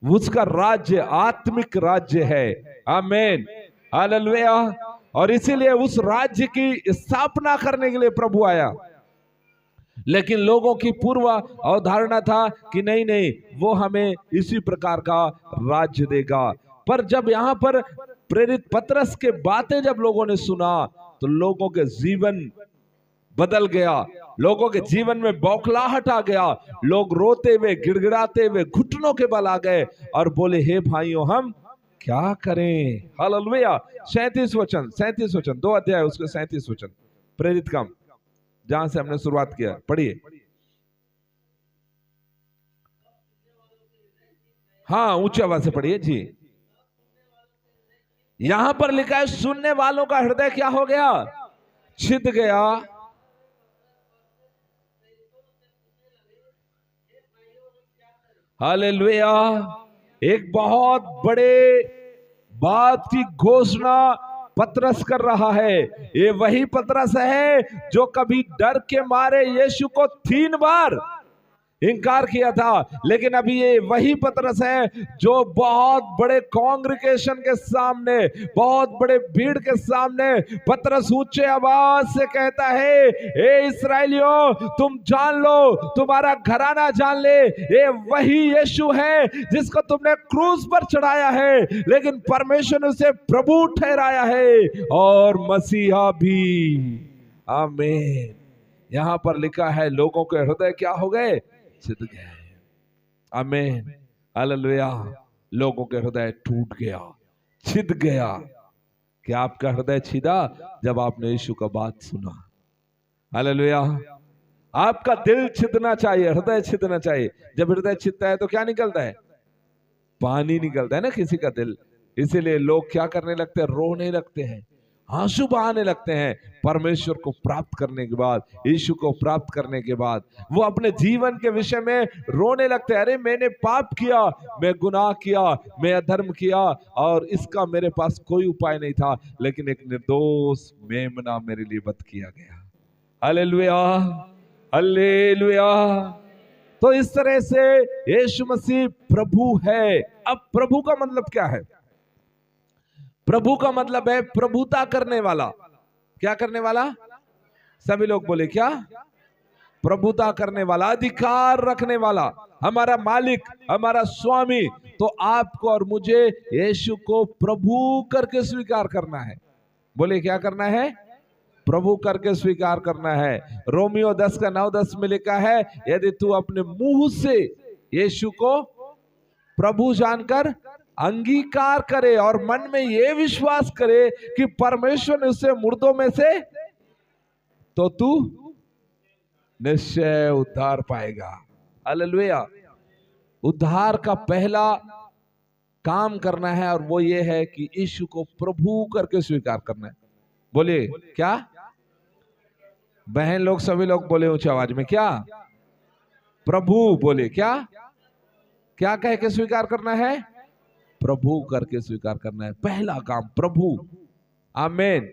उसका राज्य आत्मिक राज्य है। आमीन, हालेलुया। और इसीलिए उस राज्य की स्थापना करने के लिए प्रभु आया, लेकिन लोगों की पूर्व अवधारणा था कि नहीं नहीं, वो हमें इसी प्रकार का राज्य देगा। पर जब यहां पर प्रेरित पतरस के बातें जब लोगों ने सुना, तो लोगों के जीवन बदल गया, लोगों के जीवन में बौखलाहट आ गया। लोग रोते हुए, गिड़गिड़ाते हुए, घुटनों के बल आ गए और बोले हे भाइयों हम क्या करें? हालेलुया। 37 वचन 2 अध्याय उसके 37 वचन, प्रेरित काम जहां से हमने शुरुआत किया, पढ़िए। हाँ, ऊंची आवाज से पढ़िए जी। यहां पर लिखा है सुनने वालों का हृदय क्या हो गया? छिद गया। हालेलुया। एक बहुत बड़े बात की घोषणा पतरस कर रहा है। ये वही पतरस है जो कभी डर के मारे यीशु को 3 बार इनकार किया था, लेकिन अभी ये वही पतरस है जो बहुत बड़े कांग्रेगेशन के सामने, बहुत बड़े भीड़ के सामने पतरस ऊंचे आवाज से कहता है, ए इस्राएलियों तुम जान लो, तुम्हारा घराना जान ले, ये वही यीशु है जिसको तुमने क्रूस पर चढ़ाया है, लेकिन परमेश्वर ने उसे प्रभु ठहराया है और मसीहा भी। आमीन। यहां पर लिखा है लोगों के हृदय क्या हो गए? छिद गए। आमीन। हालेलुया। लोगों के हृदय टूट गया, छिद गया। क्या आपका हृदय छिदा जब आपने यीशु का बात सुना? हालेलुया। आपका दिल छिदना चाहिए, हृदय छिदना चाहिए। जब हृदय छिदता है तो क्या निकलता है? पानी निकलता है ना किसी का दिल। इसीलिए लोग क्या करने लगते हैं? रोने लगते हैं, आंसू बहाने लगते हैं। परमेश्वर को प्राप्त करने के बाद, यीशु को प्राप्त करने के बाद वो अपने जीवन के विषय में रोने लगते हैं। अरे मैंने पाप किया, मैं गुनाह किया, मैं अधर्म किया और इसका मेरे पास कोई उपाय नहीं था, लेकिन एक निर्दोष मेमना मेरे लिए वध किया गया। Hallelujah, hallelujah. तो इस तरह से यीशु मसीह प्रभु है। अब प्रभु का मतलब क्या है? प्रभु का मतलब है प्रभुता करने वाला। क्या करने वाला? सभी लोग बोले क्या? प्रभुता करने वाला, अधिकार रखने वाला, हमारा मालिक, हमारा स्वामी। तो आपको और मुझे यीशु को प्रभु करके स्वीकार करना है। बोले क्या करना है? प्रभु करके स्वीकार करना है। रोमियो 10 का 9-10 में लिखा है, यदि तू अपने मुंह से यीशु को प्रभु जानकर अंगीकार करे और मन में यह विश्वास करे कि परमेश्वर ने उसे मुर्दों में से, तो तू निश्चय उद्धार पाएगा। हालेलुया। उद्धार का पहला काम करना है और वो ये है कि यीशु को प्रभु करके स्वीकार करना है। बोलिए क्या? बहन लोग, सभी लोग बोले ऊंची आवाज में क्या? प्रभु। बोले क्या? क्या कह के स्वीकार करना है? प्रभु करके स्वीकार करना है। पहला काम प्रभु। आमीन।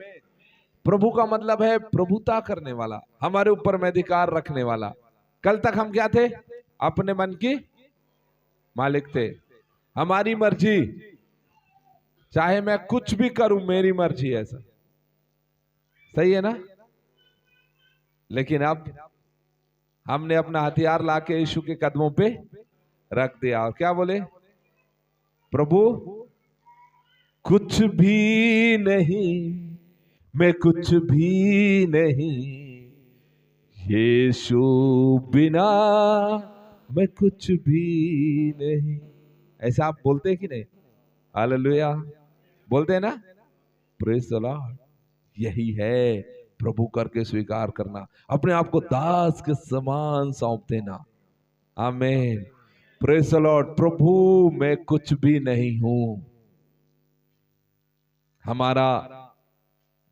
प्रभु का मतलब है प्रभुता करने वाला, हमारे ऊपर में अधिकार रखने वाला। कल तक हम क्या थे? अपने मन की मालिक थे, हमारी मर्जी, चाहे मैं कुछ भी करूं मेरी मर्जी, ऐसा सही है ना? लेकिन अब हमने अपना हथियार लाके यीशु के कदमों पे रख दिया और क्या बोले? प्रभु कुछ भी नहीं, मैं कुछ भी नहीं, यीशु बिना मैं कुछ भी नहीं। ऐसा आप बोलते हैं कि नहीं? हालेलुया। बोलते हैं ना? Praise the Lord. यही है प्रभु करके स्वीकार करना, अपने आप को दास के समान सौंप देना। आमीन। Praise the Lord. प्रभु मैं कुछ भी नहीं हूं। हमारा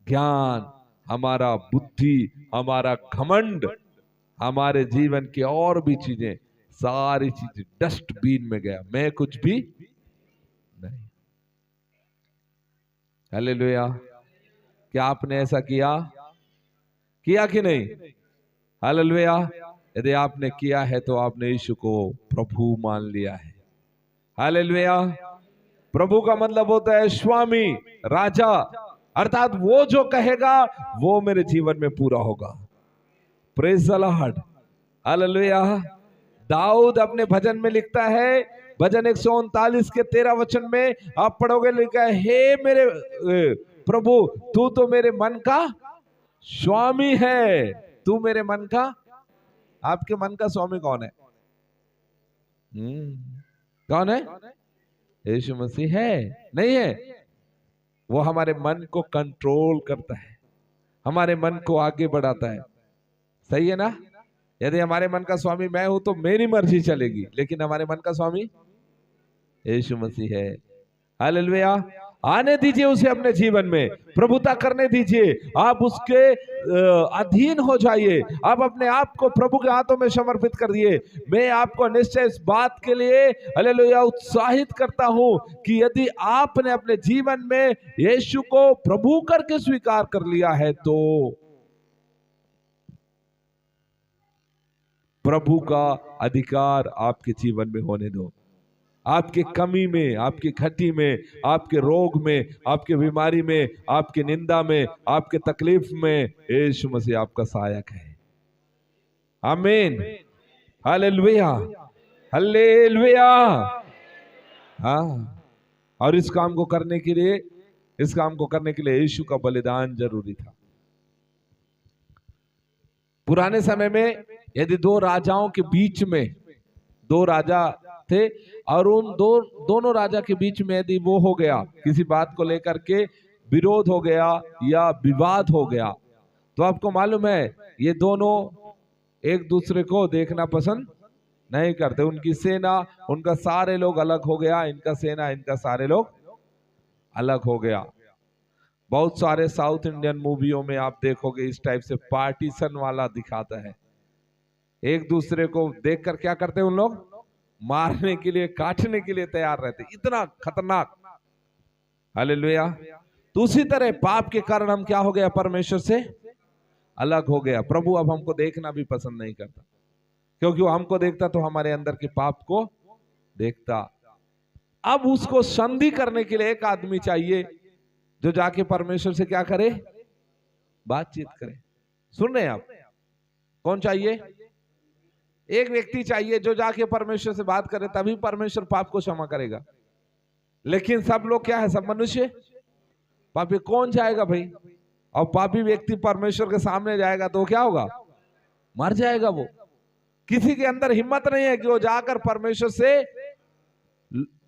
ज्ञान, हमारा बुद्धि, हमारा घमंड, हमारे जीवन की और भी चीजें, सारी चीजें डस्टबिन में गया। मैं कुछ भी नहीं। हालेलुया। क्या आपने ऐसा किया कि नहीं? हालेलुया। यदि आपने किया है तो आपने यीशु को प्रभु मान लिया है। हालेलुया। प्रभु का मतलब होता है स्वामी, राजा, अर्थात वो जो कहेगा वो मेरे जीवन में पूरा होगा। Praise the Lord. हालेलुया। दाऊद अपने भजन में लिखता है, भजन 139 के 13 वचन में आप पढ़ोगे, लिखा है, हे मेरे प्रभु तू तो मेरे मन का स्वामी है। तू मेरे मन का, आपके मन का स्वामी कौन है? कौन है? यीशु मसीह है? नहीं है? वो हमारे मन को कंट्रोल करता है, हमारे मन को आगे बढ़ाता है। सही है ना? यदि हमारे मन का स्वामी मैं हूं तो मेरी मर्जी चलेगी, लेकिन हमारे मन का स्वामी यीशु मसीह है। हालेलुया। आने दीजिए उसे अपने जीवन में, प्रभुता करने दीजिए, आप उसके अधीन हो जाइए, आप अपने आप को प्रभु के हाथों में समर्पित कर दिए। मैं आपको निश्चय इस बात के लिए हालेलुया उत्साहित करता हूं कि यदि आपने अपने जीवन में यीशु को प्रभु करके स्वीकार कर लिया है तो प्रभु का अधिकार आपके जीवन में होने दो। आपके कमी में, आपकी घटी में, आपके रोग में, आपके बीमारी में, आपकी निंदा में, आपके तकलीफ में यीशु मसीह आपका सहायक है। आमीन। Hallelujah, hallelujah. हाँ, और इस काम को करने के लिए यीशु का बलिदान जरूरी था। पुराने समय में यदि दो राजाओं के बीच में, दो राजा थे और उन दोनों राजा के बीच में यदि वो हो गया, किसी बात को लेकर के विरोध हो गया या विवाद हो गया, तो आपको मालूम है ये दोनों एक दूसरे को देखना पसंद नहीं करते। उनकी सेना, उनका सारे लोग अलग हो गया, इनका सेना, इनका सारे लोग अलग हो गया। बहुत सारे साउथ इंडियन मूवियों में आप देखोगे इस टाइप से पार्टीशन वाला दिखाता है। एक दूसरे को देखकर क्या करते हैं उन लोग? मारने के लिए, काटने के लिए तैयार रहते, इतना खतरनाक। हालेलुया। तो उसी तरह पाप के कारण हम क्या हो गया? परमेश्वर से अलग हो गया। प्रभु अब हमको देखना भी पसंद नहीं करता, क्योंकि वो हमको देखता तो हमारे अंदर के पाप को देखता। अब उसको संधि करने के लिए एक आदमी चाहिए जो जाके परमेश्वर से क्या करे? बातचीत करे। सुन रहे हैं आप? कौन चाहिए? एक व्यक्ति चाहिए जो जाके परमेश्वर से बात करे, तभी परमेश्वर पाप को क्षमा करेगा। लेकिन सब लोग क्या है? सब मनुष्य पापी। कौन जाएगा भाई? और पापी व्यक्ति परमेश्वर के सामने जाएगा तो क्या होगा? मर जाएगा वो। किसी के अंदर हिम्मत नहीं है कि वो जाकर परमेश्वर से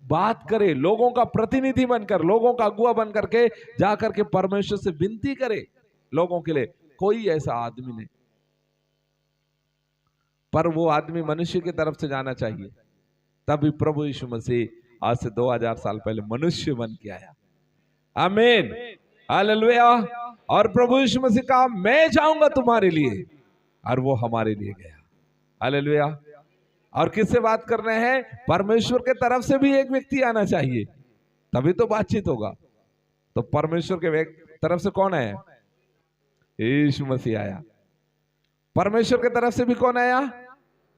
बात करे, लोगों का प्रतिनिधि बनकर, लोगों का अगुआ बनकर के जाकर के परमेश्वर से विनती करे लोगों के लिए। कोई ऐसा आदमी नहीं। पर वो आदमी मनुष्य की तरफ से जाना चाहिए। तभी प्रभु यीशु मसीह आज से 2000 साल पहले मनुष्य बन के आया। आमीन, हालेलुया। और प्रभु यीशु मसीह कहा मैं जाऊंगा तुम्हारे लिए, और वो हमारे लिए गया। हालेलुया। और किससे बात कर रहे हैं? परमेश्वर के तरफ से भी एक व्यक्ति आना चाहिए, तभी तो बातचीत होगा। तो परमेश्वर के तरफ से कौन आया? यीशु मसीह आया। परमेश्वर के तरफ से भी कौन आया?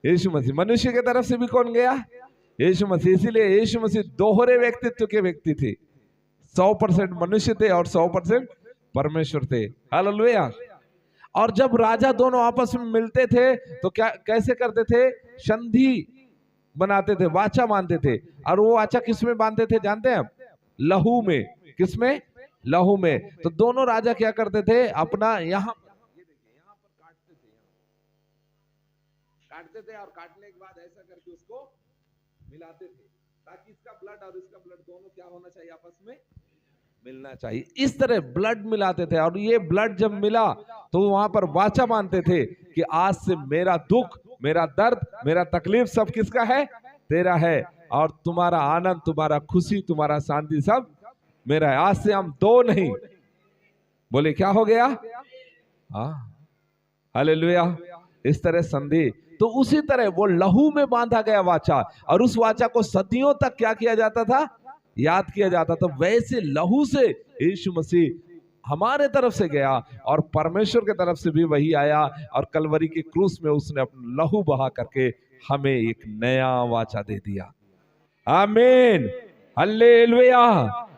यीशु मसीह। मनुष्य के तरफ से भी कौन गया? यीशु मसीह। इसीलिए यीशु मसीह दोहरे व्यक्तित्व के व्यक्ति थे। 100% मनुष्य थे और 100% परमेश्वर थे। हालेलुया। और जब राजा दोनों आपस में मिलते थे तो क्या कैसे करते थे? संधि बनाते थे, वाचा बांधते थे। और वो वाचा किसमें बांधते थे जानते हैं? लहू में। किसमें? लहू में। तो दोनों राजा क्या करते थे? अपना यहाँ काटते थे और काटने के बाद ऐसा करके उसको मिलाते थे, ताकि इसका ब्लड और इसका ब्लड दोनों क्या होना चाहिए? आपस में मिलना चाहिए। इस तरह ब्लड मिलाते थे। और ये ब्लड जब मिला तो वहां पर वाचा बांधते थे कि आज से मेरा दुख, मेरा दर्द, मेरा तकलीफ सब किसका है? तेरा है। और तुम्हारा आनंद, तुम्हारा खुशी, तुम्हारा शांति सब मेरा है। आज से हम दो नहीं। बोले क्या हो गया? हाँ, हालेलुया। इस तरह संधि। तो उसी तरह वो लहू में बांधा गया वाचा, और उस वाचा को सदियों तक क्या किया जाता था? याद किया जाता था। वैसे लहू से यीशु मसीह हमारे तरफ से गया और परमेश्वर के तरफ से भी वही आया, और कलवरी के क्रूस में उसने अपना लहू बहा करके हमें एक नया वाचा दे दिया। आमीन, हालेलुया।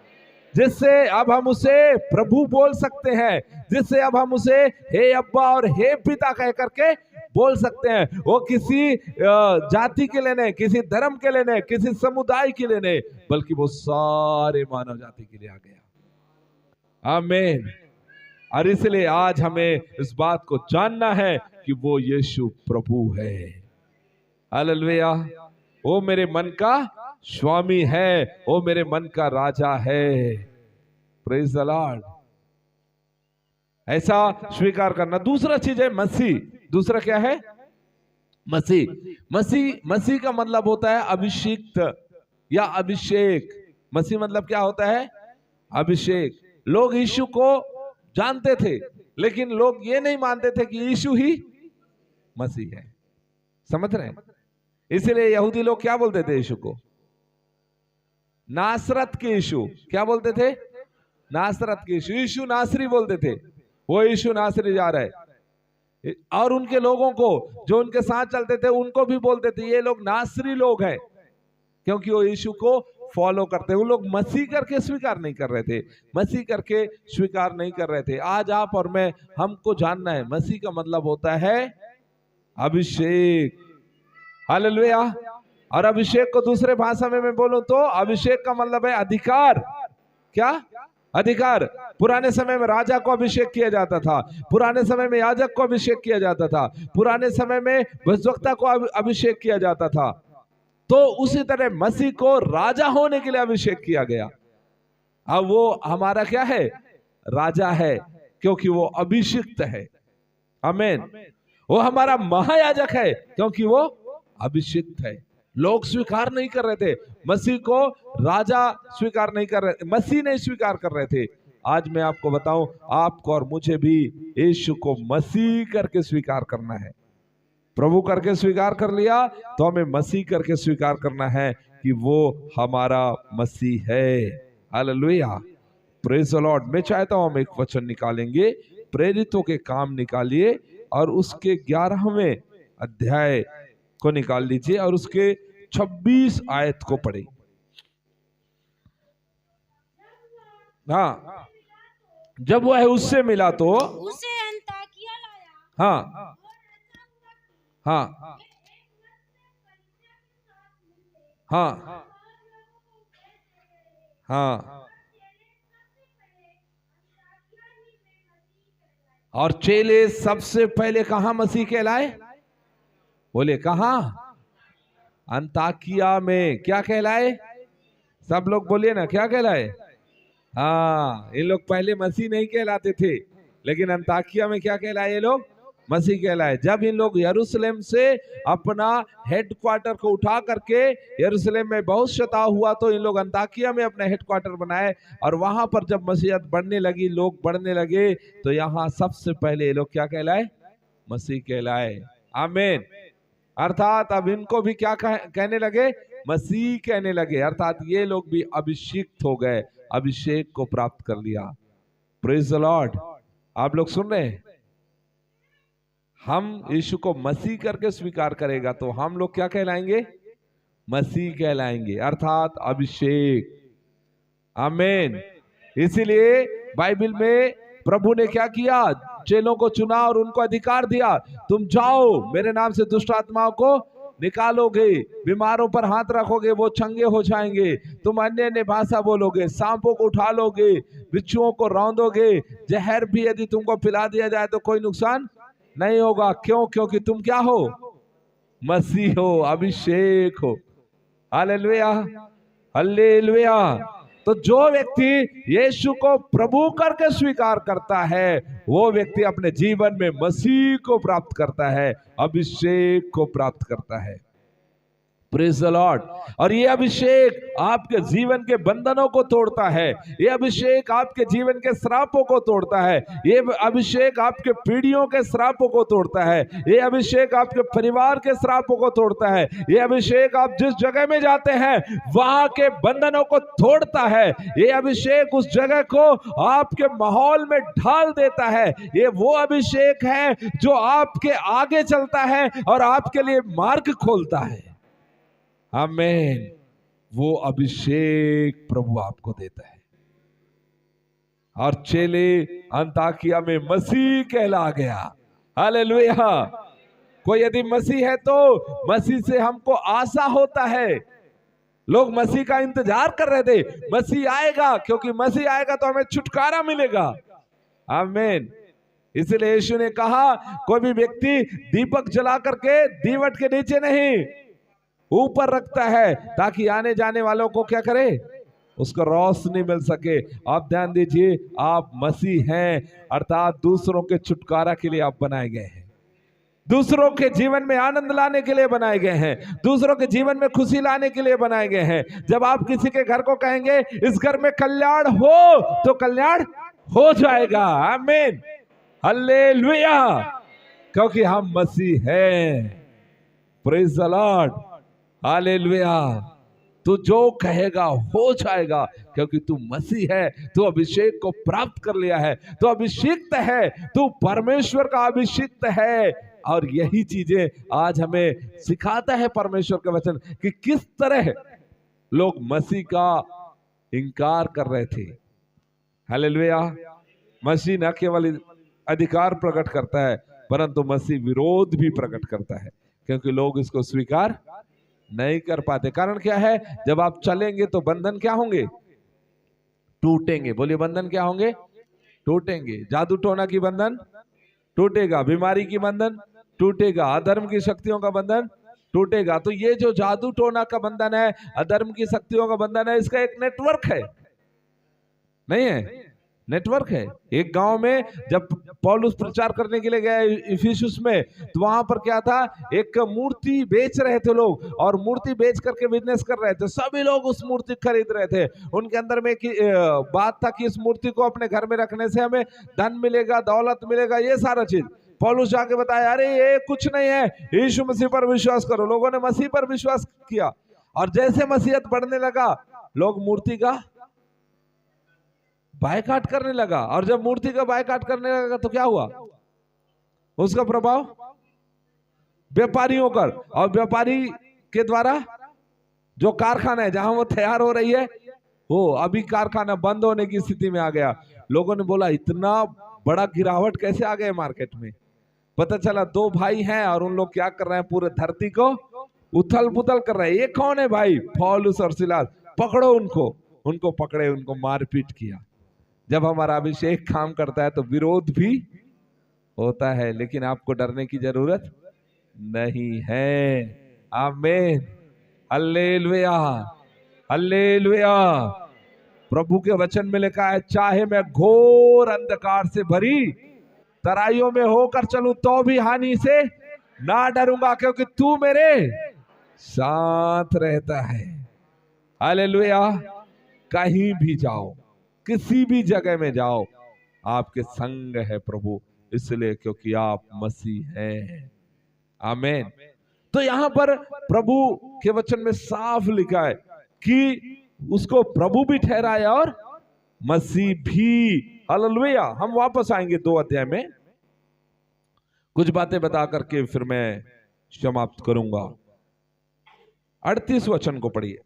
जिससे अब हम उसे प्रभु बोल सकते हैं, जिससे अब हम उसे हे अब्बा और हे पिता कह करके बोल सकते हैं। वो किसी जाति के लिए नहीं, किसी धर्म के लिए नहीं, किसी समुदाय के लिए नहीं, बल्कि वो सारे मानव जाति के लिए आ गया। आमीन। और इसलिए आज हमें इस बात को जानना है कि वो यीशु प्रभु है। हालेलुया। वो मेरे मन का स्वामी है, वो मेरे मन का राजा है। Praise the Lord. ऐसा स्वीकार करना। दूसरा चीज है मसीह। दूसरा क्या है? मसीह। मसीह का मतलब होता है अभिषिक्त या अभिषेक। मसीह मतलब क्या होता है? अभिषेक। लोग यीशु को जानते थे, लेकिन लोग ये नहीं मानते थे कि यीशु ही मसीह है। समझ रहे हैं? इसलिए यहूदी लोग क्या बोलते थे यीशु को? नासरत के यीशु। क्या बोलते थे? नासरत के यीशु। यीशु नासरी बोलते थे, वो यीशु नासरी जा रहा है। और उनके लोगों को जो उनके साथ चलते थे उनको भी बोलते थे ये लोग नासरी लोग हैं, क्योंकि वो यीशु को फॉलो करते हैं। वो लोग मसीह करके स्वीकार नहीं कर रहे थे, मसीह करके स्वीकार नहीं कर रहे थे। आज आप और मैं, हमको जानना है मसीह का मतलब होता है अभिषेक। हालेलुया। और अभिषेक को दूसरे भाषा में मैं बोलूं तो अभिषेक का मतलब है अधिकार। क्या? अधिकार। पुराने समय में राजा को अभिषेक किया जाता था, पुराने समय में याजक को अभिषेक किया जाता था, पुराने समय में भविष्यवक्ता को अभिषेक किया जाता था। तो उसी तरह मसीह को राजा होने के लिए अभिषेक किया गया। अब वो हमारा क्या है? राजा है, क्योंकि वो अभिषिक्त है। आमीन। वो हमारा महायाजक है, क्योंकि वो अभिषिक्त है। लोग स्वीकार नहीं कर रहे थे मसीह को, राजा स्वीकार नहीं कर रहे, मसीह नहीं स्वीकार कर रहे थे। आज मैं आपको बताऊं, आपको और मुझे भी यीशु को मसीह करके स्वीकार करना है। प्रभु करके स्वीकार कर लिया तो हमें मसीह करके स्वीकार करना है कि वो हमारा मसीह है। Hallelujah, praise the Lord. मैं चाहता हूं हम एक वचन निकालेंगे, प्रेरितों के काम निकालिए और उसके 11वें अध्याय को निकाल लीजिए और उसके 26 आयत को पढ़िए। हाँ, जब वह उससे मिला तो उसे अंताकिया लाया। हाँ हाँ हाँ हाँ। और चेले सबसे पहले कहां मसीह कहलाए? बोले कहां? अंताकिया में। क्या कहलाए? सब लोग बोलिए ना, क्या कहलाए? हाँ, ये लोग पहले मसीह नहीं कहलाते थे, लेकिन अंताकिया में क्या कहलाए? ये लोग मसीह कहलाए। जब इन लोग यरूशलेम से अपना हेडक्वार्टर को उठा करके, यरूशलेम में बहुत सताव हुआ तो इन लोग अंताकिया में अपना हेडक्वार्टर बनाए, और वहां पर जब मसीहत बढ़ने लगी, लोग बढ़ने लगे, तो यहाँ सबसे पहले ये लोग क्या कहलाए? मसीह कहलाए। आमीन। अर्थात अब इनको भी क्या कहने लगे? मसीह कहने लगे। अर्थात ये लोग भी अभिषिक्त हो गए, अभिषेक को प्राप्त कर लिया। Praise the Lord. आप लोग सुन रहे हैं? हम यीशु को मसीह करके स्वीकार करेगा तो हम लोग क्या कहलाएंगे? मसीह कहलाएंगे, अर्थात अभिषेक। आमीन। इसीलिए बाइबल में प्रभु ने क्या किया? चेलों को चुना और उनको अधिकार दिया, तुम जाओ मेरे नाम से दुष्ट आत्माओं को निकालोगे, बीमारों पर हाथ रखोगे वो चंगे हो जाएंगे, तुम अन्य अन्य भाषा बोलोगे, सांपों को उठा लोगे, बिच्छुओं को रौंदोगे, जहर भी यदि तुमको पिला दिया जाए तो कोई नुकसान नहीं होगा। क्यों? क्योंकि तुम क्या हो? मसीह हो, अभिषेक हो। Hallelujah, hallelujah. तो जो व्यक्ति यीशु को प्रभु करके स्वीकार करता है, वो व्यक्ति अपने जीवन में मसीह को प्राप्त करता है, अभिषेक को प्राप्त करता है। Praise the Lord. और ये अभिषेक आपके जीवन के बंधनों को तोड़ता है, ये अभिषेक आपके जीवन के श्रापों को तोड़ता है, ये अभिषेक आपके पीढ़ियों के श्रापों को तोड़ता है, ये अभिषेक आपके परिवार के श्रापों को तोड़ता है, ये अभिषेक आप जिस जगह में जाते हैं वहां के बंधनों को तोड़ता है, ये अभिषेक उस जगह को आपके माहौल में ढाल देता है। ये वो अभिषेक है जो आपके आगे चलता है और आपके लिए मार्ग खोलता है। आमीन। वो अभिषेक प्रभु आपको देता है। और चेले अंताकिया में मसीह कहला गया। हालेलुया। कोई यदि मसीह है तो मसीह से हमको आशा होता है। लोग मसीह का इंतजार कर रहे थे, मसीह आएगा, क्योंकि मसीह आएगा तो हमें छुटकारा मिलेगा। आमीन। इसलिए यीशु ने कहा, कोई भी व्यक्ति दीपक जला करके दीवट के नीचे नहीं, ऊपर रखता है, ताकि आने जाने वालों को क्या करे? उसको रोशनी मिल सके। आप ध्यान दीजिए, आप मसीह हैं, अर्थात दूसरों के छुटकारा के लिए आप बनाए गए हैं। दूसरों के जीवन में आनंद लाने के लिए बनाए गए हैं, दूसरों के जीवन में खुशी लाने के लिए बनाए गए हैं। जब आप किसी के घर को कहेंगे इस घर में कल्याण हो, तो कल्याण हो जाएगा। आमीन, हालेलुया, क्योंकि हम मसीह हैं। Praise the Lord, hallelujah. तू जो कहेगा हो जाएगा, क्योंकि तू मसीह है, तू अभिषेक को प्राप्त कर लिया है, तू अभिषिक्त है, तू परमेश्वर का अभिषिक्त है। और यही चीजें आज हमें सिखाता है परमेश्वर का वचन कि किस तरह लोग मसीह का इनकार कर रहे थे। हालेलुया। मसीह न केवल अधिकार प्रकट करता है, परंतु मसीह विरोध भी प्रकट करता है, क्योंकि लोग इसको स्वीकार नहीं कर पाते। कारण क्या है? जब आप चलेंगे तो बंधन क्या होंगे? टूटेंगे। बोलिए, बंधन क्या होंगे? टूटेंगे। जादू टोना की बंधन टूटेगा, बीमारी की बंधन टूटेगा, अधर्म की शक्तियों का बंधन टूटेगा। तो ये जो जादू टोना का बंधन है, अधर्म की शक्तियों का बंधन है, इसका एक नेटवर्क है, नहीं है? नेटवर्क है। एक गांव में जब पौलुस प्रचार करने के लिए गया इफिसुस में, तो वहां पर क्या था? एक मूर्ति बेच रहे थे लोग, और मूर्ति बेच करके बिजनेस कर रहे थे। सभी लोग उस मूर्ति खरीद रहे थे। उनके अंदर में एक बात था कि इस मूर्ति को अपने घर में रखने से हमें धन मिलेगा, दौलत मिलेगा, ये सारा चीज। पौलुस जाके बताया, अरे ये कुछ नहीं है, यीशु मसीह पर विश्वास करो। लोगों ने मसीह पर विश्वास किया, और जैसे मसीहत बढ़ने लगा, लोग मूर्ति का बायकाट करने लगा। और जब मूर्ति का बायकाट करने लगा तो क्या हुआ? उसका प्रभाव व्यापारियों पर, और व्यापारी के द्वारा जो कारखाना है जहां वो तैयार हो रही है, वो अभी कारखाना बंद होने की स्थिति में आ गया। लोगों ने बोला, इतना बड़ा गिरावट कैसे आ गए मार्केट में? पता चला दो भाई हैं, और उन लोग क्या कर रहे हैं? पूरे धरती को उथल पुथल कर रहे हैं। ये कौन है भाई? पौलुस और सिलास। पकड़ो उनको। उनको पकड़े, उनको मारपीट किया। जब हमारा अभिषेक काम करता है तो विरोध भी होता है, लेकिन आपको डरने की जरूरत नहीं है। आमीन, हालेलुया, हालेलुया। प्रभु के वचन में लिखा है, चाहे मैं घोर अंधकार से भरी तराइयों में होकर चलूं तो भी हानि से ना डरूंगा, क्योंकि तू मेरे साथ रहता है। हालेलुया। कहीं भी जाओ, किसी भी जगह में जाओ, आपके संग है प्रभु, इसलिए क्योंकि आप मसीह हैं। आमीन। तो यहां पर प्रभु के वचन में साफ लिखा है कि उसको प्रभु भी ठहराया और मसीह भी। हालेलुया। हम वापस आएंगे 2 अध्याय में, कुछ बातें बता करके फिर मैं समाप्त करूंगा। 38 वचन को पढ़िए।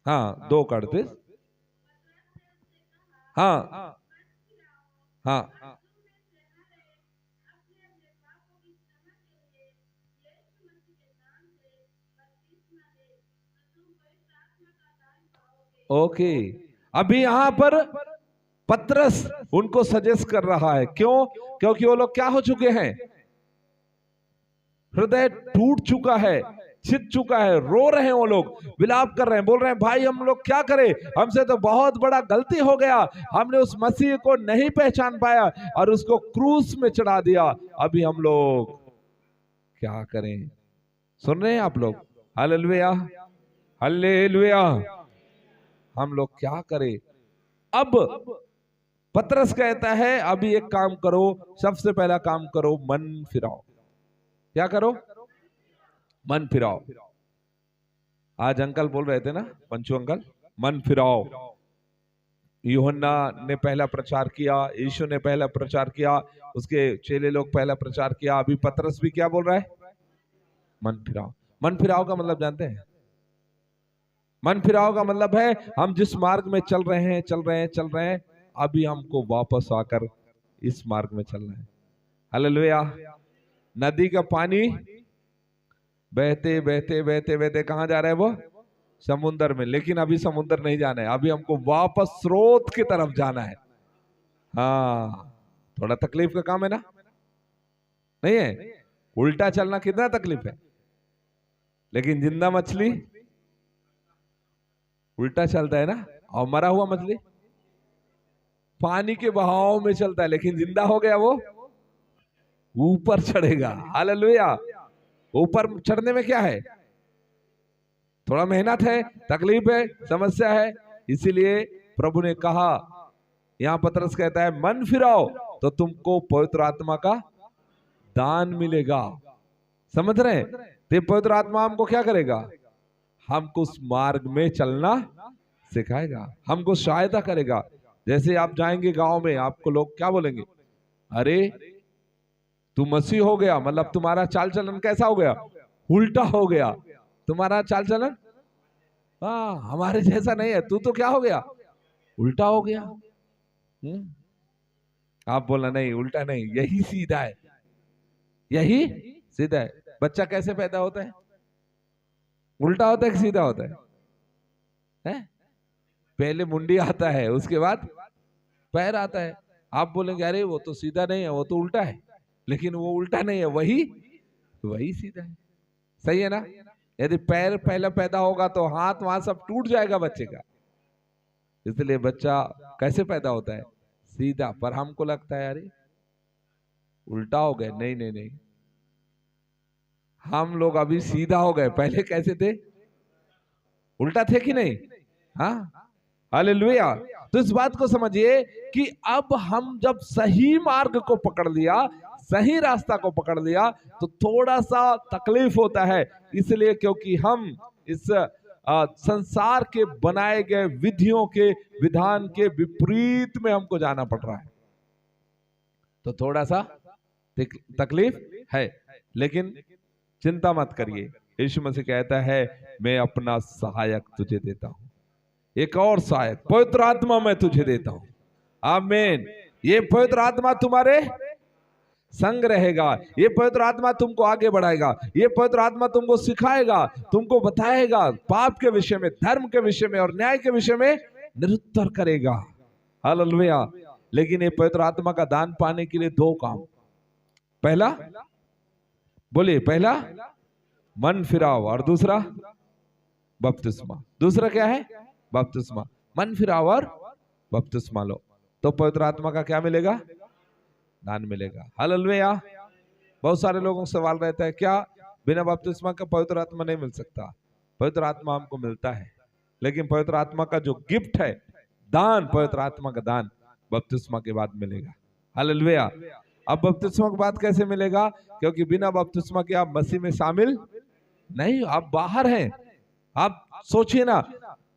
हाँ, 2 का 38। हाँ हाँ, ओके। अभी यहां पर पतरस उनको सजेस्ट कर रहा है। क्यों? क्योंकि वो लोग क्या हो चुके हैं? हृदय टूट चुका है, छिद चुका है, रो रहे हैं वो लोग, विलाप कर रहे हैं, बोल रहे हैं, भाई हम लोग क्या करें? हमसे तो बहुत बड़ा गलती हो गया, हमने उस मसीह को नहीं पहचान पाया और उसको क्रूस में चढ़ा दिया। अभी हम लोग क्या करें? सुन रहे हैं आप लोग? Hallelujah, hallelujah. हम लोग क्या करें? अब पतरस कहता है, अभी एक काम करो, सबसे पहला काम करो, मन फिराओ। क्या करो? मन फिराओ। आज अंकल बोल रहे थे ना, पंचू अंकल, मन फिराओ। यूहन्ना ने पहला प्रचार किया, यीशु ने पहला प्रचार किया, उसके चेले लोग पहला प्रचार किया। अभी पतरस भी क्या बोल रहा है? मन फिराओ। मन फिराओ का मतलब जानते हैं? मन फिराओ का मतलब है, हम जिस मार्ग में चल रहे हैं, अभी हमको वापस आकर इस मार्ग में चलना है। हालेलुया। नदी का पानी बहते बहते बहते बहते कहां जा रहा है? वो समुद्र में। लेकिन अभी समुद्र नहीं जाना है, अभी हमको वापस स्रोत की तरफ जाना है। हाँ, थोड़ा तकलीफ का काम है ना? नहीं है? उल्टा चलना कितना तकलीफ है, लेकिन जिंदा मछली उल्टा चलता है ना, और मरा हुआ मछली पानी के बहाव में चलता है, लेकिन जिंदा हो गया वो ऊपर चढ़ेगा। हालेलुया। ऊपर चढ़ने में क्या है? थोड़ा मेहनत है, तकलीफ है, समस्या है। इसीलिए प्रभु ने कहा, यहां पतरस कहता है मन फिराओ तो तुमको पवित्र आत्मा का दान मिलेगा। समझ रहे हैं? तो पवित्र आत्मा हमको क्या करेगा? हमको उस मार्ग में चलना सिखाएगा, हमको सहायता करेगा। जैसे आप जाएंगे गांव में, आपको लोग क्या बोलेंगे? अरे तू मसीह हो गया, मतलब तुम्हारा चाल चलन कैसा हो गया? उल्टा हो गया। तुम्हारा चाल चलन हमारे जैसा नहीं है, तू तो क्या हो गया? उल्टा हो गया। आप बोला नहीं, उल्टा नहीं, यही सीधा है, यही सीधा है। बच्चा कैसे पैदा होता है? उल्टा होता है कि सीधा होता है? पहले मुंडी आता है, उसके बाद पैर आता है। आप बोलेंगे अरे वो तो सीधा नहीं है, वो तो उल्टा है। लेकिन वो उल्टा नहीं है, वही सीधा है। सही है ना? यदि पैर पहले पैदा होगा तो हाथ वहां सब टूट जाएगा बच्चे का। इसलिए बच्चा कैसे पैदा होता है? सीधा। पर हमको लगता है अरे उल्टा हो गए। नहीं नहीं नहीं, हम लोग अभी सीधा हो गए। पहले कैसे थे? उल्टा थे कि नहीं? हाँ, हालेलुया। तो इस बात को समझिए कि अब हम जब सही मार्ग को पकड़ लिया, सही रास्ता को पकड़ लिया, तो थोड़ा सा तकलीफ होता है। इसलिए क्योंकि हम इस संसार के बनाए गए विधियों के, विधान के विपरीत में हमको जाना पड़ रहा है, तो थोड़ा सा तकलीफ है। लेकिन चिंता मत करिए, यीशु मसीह कहता है मैं अपना सहायक तुझे देता हूं, एक और सहायक पवित्र आत्मा मैं तुझे देता हूं। आमीन। ये पवित्र आत्मा तुम्हारे संग रहेगा, ये पवित्र आत्मा तुमको आगे बढ़ाएगा, ये पवित्र आत्मा तुमको सिखाएगा, तुमको बताएगा, पाप के विषय में, धर्म के विषय में और न्याय के विषय में निरुत्तर करेगा। हालेलुया। लेकिन ये पवित्र आत्मा का दान पाने के लिए दो काम। पहला, बोलिए, पहला मन फिराओ और दूसरा बपतिस्मा। दूसरा क्या है? बपतिस्मा। मन फिराओ और बपतिस्मा लो, तो पवित्र आत्मा का क्या मिलेगा? दान मिलेगा। हालेलुया। बहुत सारे लोगों को सवाल रहता है क्या बिना बपतिस्मा का पवित्र आत्मा नहीं मिल सकता? पवित्र आत्मा हमको मिलता है, लेकिन पवित्र आत्मा का जो गिफ्ट है, दान, पवित्र आत्मा का दान बपतिस्मा के बाद मिलेगा। हालेलुया। अब बपतिस्मा के बाद कैसे मिलेगा? क्योंकि बिना बपतिस्मा के आप मसीह में शामिल नहीं, आप बाहर हैं। आप सोचिए ना,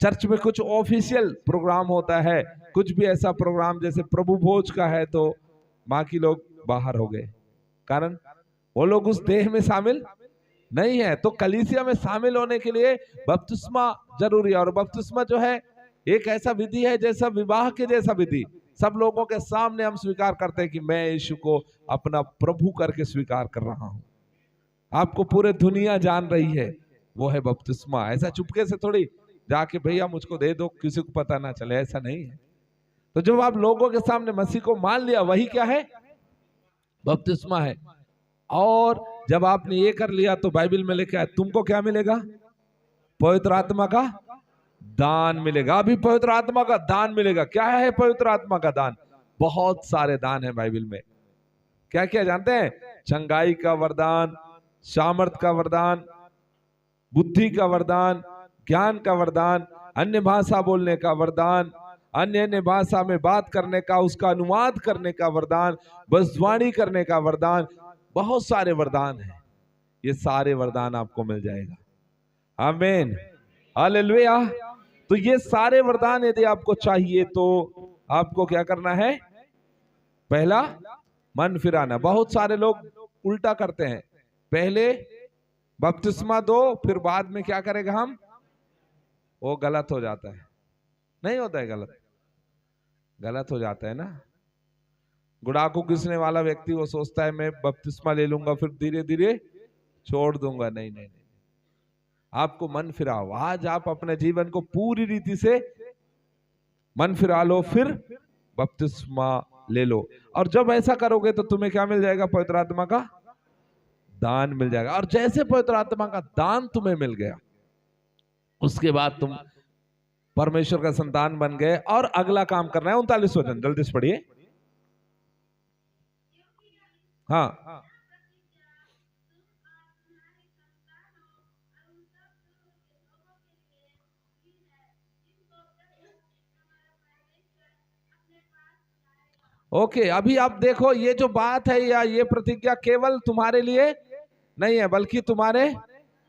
चर्च में कुछ ऑफिशियल प्रोग्राम होता है, कुछ भी ऐसा प्रोग्राम जैसे प्रभु भोज का है, तो बाकी लोग बाहर हो गए, कारण वो लोग उस देह में शामिल नहीं है। तो कलीसिया में शामिल होने के लिए बपतिस्मा जरूरी है। और बपतिस्मा जो है एक ऐसा विधि है जैसा विवाह के जैसा विधि, सब लोगों के सामने हम स्वीकार करते हैं कि मैं यीशु को अपना प्रभु करके स्वीकार कर रहा हूं। आपको पूरे दुनिया जान रही है, वो है बपतिस्मा। ऐसा चुपके से थोड़ी जाके भैया मुझको दे दो, किसी को पता ना चले, ऐसा नहीं है। तो जब आप लोगों के सामने मसीह को मान लिया, वही क्या है? बपतिस्मा है। और जब आपने ये कर लिया तो बाइबल में लिखा है तुमको क्या मिलेगा? पवित्र आत्मा का दान मिलेगा। अभी पवित्र आत्मा का दान मिलेगा। क्या है पवित्र आत्मा का दान? बहुत सारे दान है बाइबल में। क्या क्या जानते हैं? चंगाई का वरदान, सामर्थ का वरदान, बुद्धि का वरदान, ज्ञान का वरदान, अन्य भाषा बोलने का वरदान, अन्य अन्य भाषा में बात करने का, उसका अनुवाद करने का वरदान, भविष्यवाणी करने का वरदान। बहुत सारे वरदान हैं। ये सारे वरदान आपको मिल जाएगा। आमीन, हालेलुया। तो ये सारे वरदान यदि आपको चाहिए तो आपको क्या करना है? पहला, मन फिराना। बहुत सारे लोग उल्टा करते हैं, पहले बपतिस्मा दो, फिर बाद में क्या करेगा हम? वो गलत हो जाता है। नहीं होता है गलत? गलत हो जाता है ना। गुड़ाकू घिसने वाला व्यक्ति वो सोचता है मैं बपतिस्मा ले लूंगा फिर धीरे धीरे छोड़ दूंगा। नहीं नहीं नहीं, आपको मन फिराओ। आज आप अपने जीवन को पूरी रीति से मन फिरा लो, फिर बपतिस्मा ले लो। और जब ऐसा करोगे तो तुम्हें क्या मिल जाएगा? पवित्र आत्मा का दान मिल जाएगा। और जैसे पवित्र आत्मा का दान तुम्हें मिल गया, उसके बाद तुम परमेश्वर का संतान बन गए। और अगला काम करना है 39 वचन, जल्दी से पढ़िए। हाँ, ओके। अभी आप देखो, ये जो बात है या ये प्रतिज्ञा केवल तुम्हारे लिए नहीं है, बल्कि तुम्हारे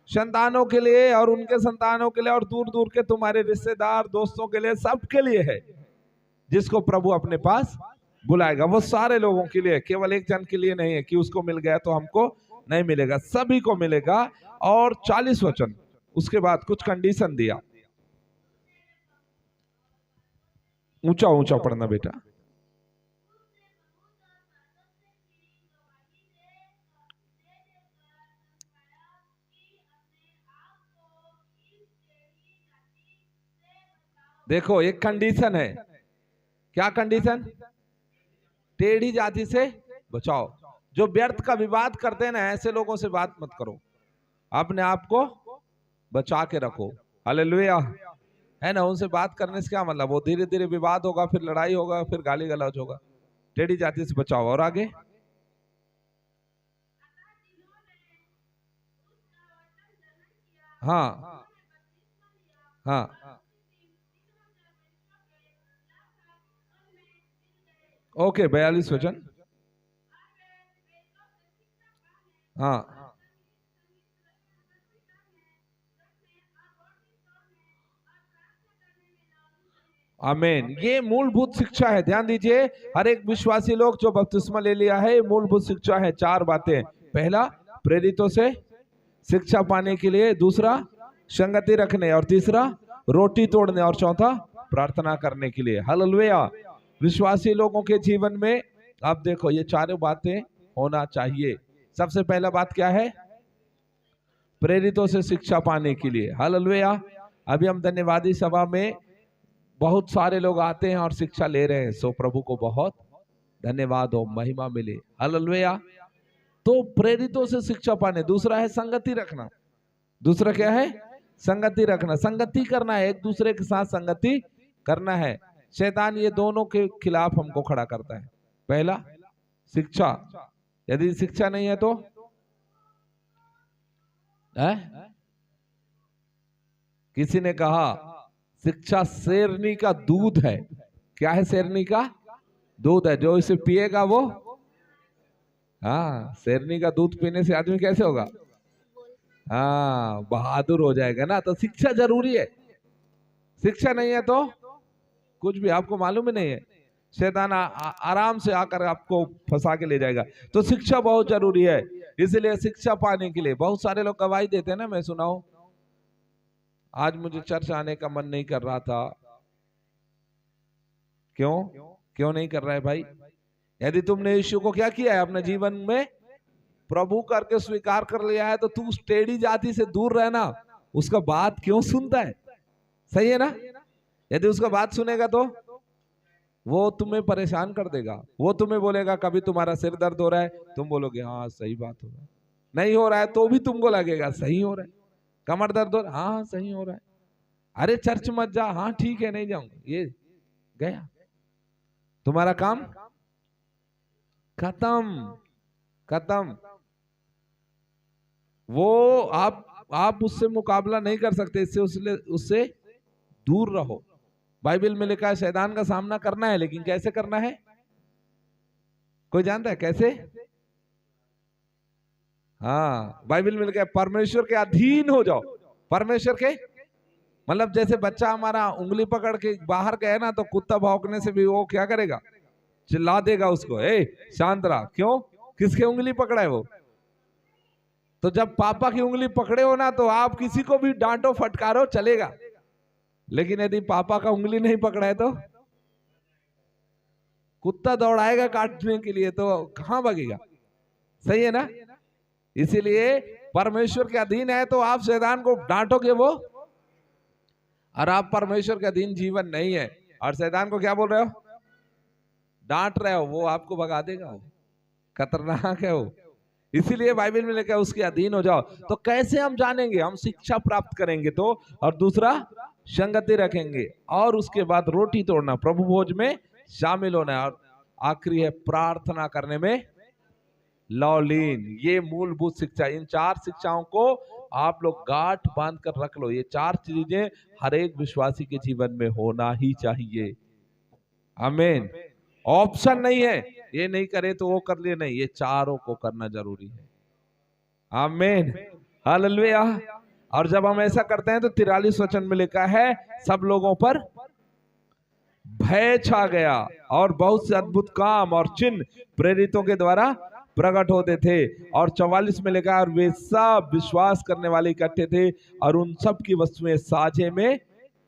संतानों के लिए और उनके संतानों के लिए और दूर दूर के तुम्हारे रिश्तेदार दोस्तों के लिए, सबके लिए है। जिसको प्रभु अपने पास बुलाएगा वो सारे लोगों के लिए, केवल एक जन के लिए नहीं है कि उसको मिल गया तो हमको नहीं मिलेगा, सभी को मिलेगा। और 40 वचन, उसके बाद कुछ कंडीशन दिया। ऊंचा ऊंचा पढ़ना बेटा। देखो एक कंडीशन है, क्या कंडीशन? टेढ़ी जाति से बचाओ। जो व्यर्थ का विवाद करते हैं ना, ऐसे लोगों से बात मत करो, अपने आप को बचा के रखो। हालेलुया, है ना। उनसे बात करने से क्या मतलब, वो धीरे धीरे विवाद होगा, फिर लड़ाई होगा, फिर गाली गलौज होगा। टेढ़ी जाति से बचाओ। और आगे, हाँ हाँ, ओके। 42 वचन, हाँ। आमीन। ये मूलभूत शिक्षा है, ध्यान दीजिए। हर एक विश्वासी लोग जो बपतिस्मा ले लिया है, मूलभूत शिक्षा है। 4 बातें। पहला, प्रेरितों से शिक्षा पाने के लिए। दूसरा, संगति रखने। और तीसरा, रोटी तोड़ने। और चौथा, प्रार्थना करने के लिए। हालेलुया। विश्वासी लोगों के जीवन में आप देखो ये चारों बातें होना चाहिए। सबसे पहला बात क्या है? प्रेरितों से शिक्षा पाने के लिए। हालेलुया। अभी हम धन्यवादी सभा में बहुत सारे लोग आते हैं और शिक्षा ले रहे हैं, सो प्रभु को बहुत धन्यवाद हो, महिमा मिले। हालेलुया। तो प्रेरितों से शिक्षा पाने। दूसरा है संगति रखना। दूसरा क्या है? संगति रखना। संगति करना है, एक दूसरे के साथ संगति करना है। शैतान ये दोनों के खिलाफ हमको खड़ा करता है। पहला, शिक्षा। यदि शिक्षा नहीं है तो किसी ने कहा शिक्षा शेरनी का दूध है। क्या है? शेरनी का दूध है, जो इसे पिएगा वो, हाँ, शेरनी का दूध पीने से आदमी कैसे होगा? हाँ, बहादुर हो जाएगा ना। तो शिक्षा जरूरी है। शिक्षा नहीं है तो कुछ भी, आपको मालूम ही नहीं है, शैतान आराम से आकर आपको फंसा के ले जाएगा। तो शिक्षा बहुत जरूरी है। इसलिए शिक्षा पाने के लिए बहुत सारे लोग गवाही देते हैं ना। मैं सुनाऊं, आज मुझे चर्च आने का मन नहीं कर रहा था। क्यों नहीं कर रहा है भाई? यदि तुमने यीशु को क्या किया है अपने जीवन में, प्रभु करके स्वीकार कर लिया है, तो तू उस टेढ़ी जाति से दूर रहना। उसका बात क्यों सुनता है? सही है ना? यदि उसका बात सुनेगा तो वो तुम्हें परेशान कर देगा। वो तुम्हें बोलेगा, कभी तुम्हारा सिर दर्द हो रहा है, तुम बोलोगे हाँ सही बात हो रहा है। नहीं हो रहा है तो भी तुमको लगेगा सही हो रहा है। कमर दर्द हो रहा है, हाँ सही हो रहा है। अरे चर्च मत जा, हाँ ठीक है नहीं जाऊंगा। ये गया, तुम्हारा काम खत्म। वो आप उससे मुकाबला नहीं कर सकते। इससे उससे दूर रहो। बाइबल में लिखा है शैतान का सामना करना है, लेकिन कैसे करना है? कोई जानता है कैसे? हाँ, बाइबल में लिखा है परमेश्वर के अधीन हो जाओ। परमेश्वर के मतलब जैसे बच्चा हमारा उंगली पकड़ के बाहर गया ना, तो कुत्ता भौंकने से भी वो क्या करेगा? चिल्ला देगा उसको, ए शांत रहा। क्यों? किसके उंगली पकड़ा है वो? तो जब पापा की उंगली पकड़े हो ना, तो आप किसी को भी डांटो फटकारो चलेगा। लेकिन यदि पापा का उंगली नहीं पकड़ा है तो कुत्ता दौड़ाएगा काटने के लिए, तो कहां भागेगा? सही है ना? इसीलिए परमेश्वर के अधीन है तो आप शैतान को डांटोगे वो, और आप परमेश्वर के अधीन जीवन नहीं है और शैतान को क्या बोल रहे हो? डांट रहे हो, वो आपको भगा देगा। वो खतरनाक है वो। इसीलिए बाइबल में लिखा है उसके अधीन हो जाओ। तो कैसे हम जानेंगे? हम शिक्षा प्राप्त करेंगे तो, और दूसरा संगति रखेंगे, और उसके बाद रोटी तोड़ना, प्रभु भोज में शामिल होना, और आखिरी है प्रार्थना करने में लॉलीन। ये मूलभूत शिक्षा, इन 4 शिक्षाओं को आप लोग गांठ बांध कर रख लो। ये 4 चीजें हर एक विश्वासी के जीवन में होना ही चाहिए। आमीन। ऑप्शन नहीं है, ये नहीं करे तो वो कर लिए, नहीं, ये चारों को करना जरूरी है। आमीन, हालेलुया। और जब हम ऐसा करते हैं तो 43 वचन में लिखा है, सब लोगों पर भय छा गया और बहुत से अद्भुत काम और चिन्ह प्रेरितों के द्वारा प्रकट होते थे। और 44 में लिखा, और वे सब विश्वास करने वाले इकट्ठे थे और उन सब की वस्तुएं साझे में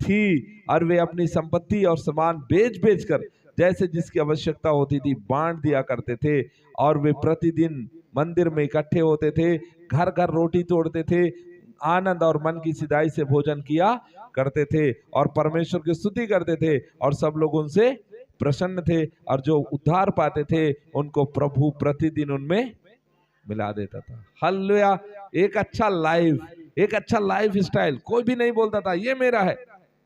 थी, और वे अपनी संपत्ति और सामान बेच बेच कर जैसे जिसकी आवश्यकता होती थी बांट दिया करते थे। और वे प्रतिदिन मंदिर में इकट्ठे होते थे, घर घर रोटी तोड़ते थे, आनंद और मन की सिधाई से भोजन किया करते थे और परमेश्वर की स्तुति करते थे, और सब लोग उनसे प्रसन्न थे, और जो उद्धार पाते थे उनको प्रभु प्रतिदिन उनमें मिला देता था। हालेलुया। एक अच्छा लाइफ स्टाइल। कोई भी नहीं बोलता था ये मेरा है,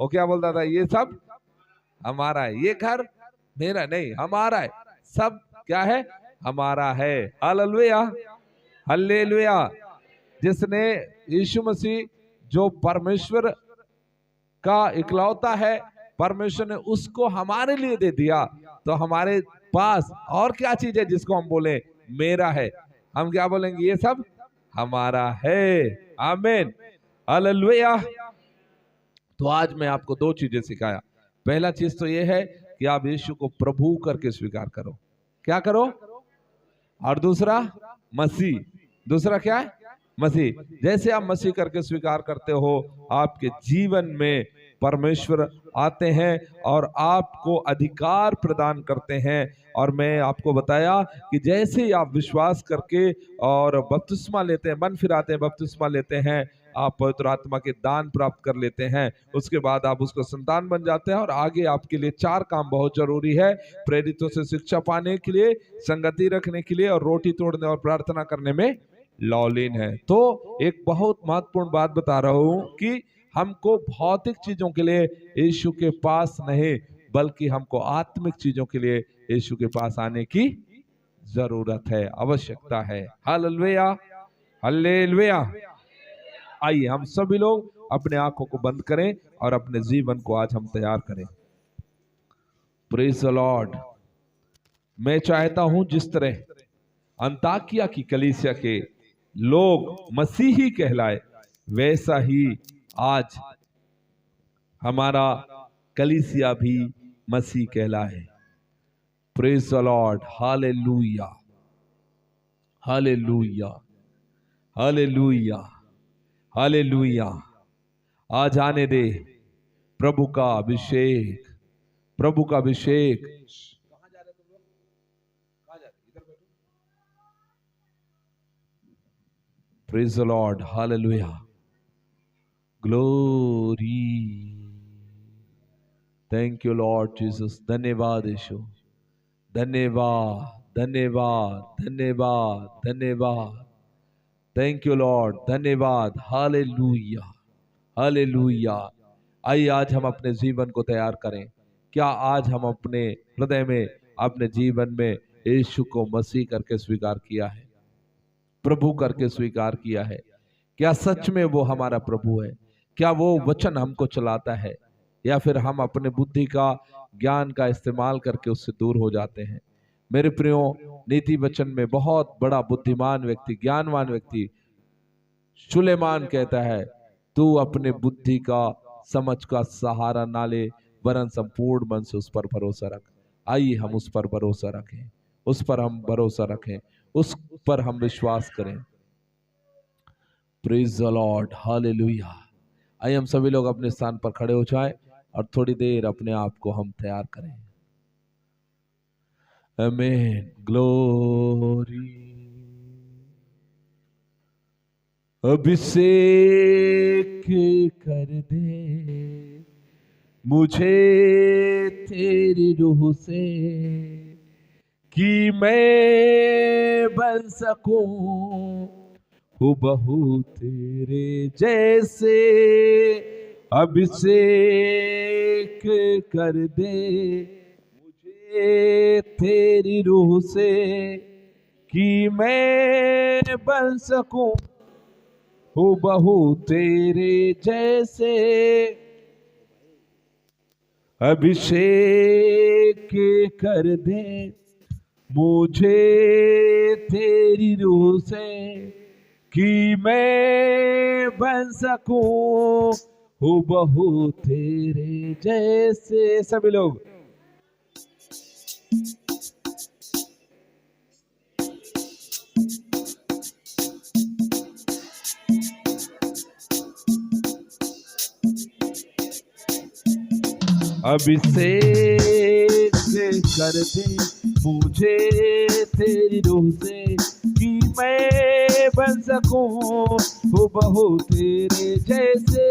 वो क्या बोलता था, ये सब हमारा है, ये घर मेरा नहीं, हमारा है, सब क्या है, हमारा है। Hallelujah, hallelujah. जिसने यीशु मसीह जो परमेश्वर का इकलौता है, परमेश्वर ने उसको हमारे लिए दे दिया, तो हमारे पास और क्या चीज है जिसको हम बोले मेरा है? हम क्या बोलेंगे, ये सब हमारा है। आमीन, हालेलुया। तो आज मैं आपको 2 चीजें सिखाया। पहला चीज तो ये है कि आप यीशु को प्रभु करके स्वीकार करो। क्या करो? और दूसरा मसीह। दूसरा क्या है? मसीह। जैसे आप मसीह करके स्वीकार करते हो, आपके जीवन में परमेश्वर आते हैं और आपको अधिकार प्रदान करते हैं। और मैं आपको बताया कि जैसे ही आप विश्वास करके और बपतिस्मा लेते हैं, मन फिराते हैं, बपतिस्मा लेते हैं, आप पवित्र आत्मा के दान प्राप्त कर लेते हैं। उसके बाद आप उसको संतान बन जाते हैं। और आगे आपके लिए 4 काम बहुत जरूरी है, प्रेरितों से शिक्षा पाने के लिए, संगति रखने के लिए, और रोटी तोड़ने और प्रार्थना करने में लॉलीन है। तो एक बहुत महत्वपूर्ण बात बता रहा हूं कि हमको भौतिक चीजों के लिए यीशु के पास नहीं, बल्कि हमको आत्मिक चीजों के लिए यीशु के पास आने की जरूरत है, आवश्यकता है। Hallelujah, hallelujah. आइए हम सभी लोग अपने आंखों को बंद करें और अपने जीवन को आज हम तैयार करें। Praise the Lord. मैं चाहता हूं जिस तरह अंताकिया की कलीसिया के लोग मसीही कहलाए, वैसा ही आज हमारा कलीसिया भी मसीह कहलाए। Praise the Lord, hallelujah, hallelujah, hallelujah, hallelujah. आज आने दे प्रभु का अभिषेक, प्रभु का अभिषेक। कहां जा रहे तुम लोग? कहां जा रहे? इधर बैठो। Praise the Lord, hallelujah, glory. Thank you Lord Jesus. धन्यवाद यीशु, धन्यवाद, धन्यवाद, धन्यवाद, धन्यवाद। थैंक यू लॉर्ड, धन्यवाद। Hallelujah, hallelujah. आइए आज हम अपने जीवन को तैयार करें। क्या आज हम अपने हृदय में, अपने जीवन में यीशु को मसीह करके स्वीकार किया है, प्रभु करके स्वीकार किया है? क्या सच में वो हमारा प्रभु है? क्या वो वचन हमको चलाता है, या फिर हम अपने बुद्धि का, ज्ञान का इस्तेमाल करके उससे दूर हो जाते हैं? मेरे प्रियो, नीति वचन में बहुत बड़ा बुद्धिमान व्यक्ति, ज्ञानवान व्यक्ति सुलेमान कहता है, तू अपने बुद्धि का, समझ का सहारा ना ले, वरन संपूर्ण मन से उस पर भरोसा रख। आइए हम उस पर भरोसा रखें, उस पर हम भरोसा रखें, उस पर हम विश्वास करें। Praise the Lord, hallelujah. आइए हम सभी लोग अपने स्थान पर खड़े हो जाएं और थोड़ी देर अपने आप को हम तैयार करें। आमीन, ग्लोरी। अभिषेक कर दे मुझे तेरी रूह से, कि मैं बन सकूं हुबहू तेरे जैसे। अभिषेक कर दे मुझे तेरी रूह से, कि मैं बन सकूं हूबहू तेरे जैसे। अभिषेक कर दे मुझे तेरी रूह से, कि मैं बन सकूं हूबहू तेरे जैसे। सभी लोग अभिषेक कर दे मुझे तेरी रूह से, कि मैं बन सकूं हूबहू तेरे जैसे।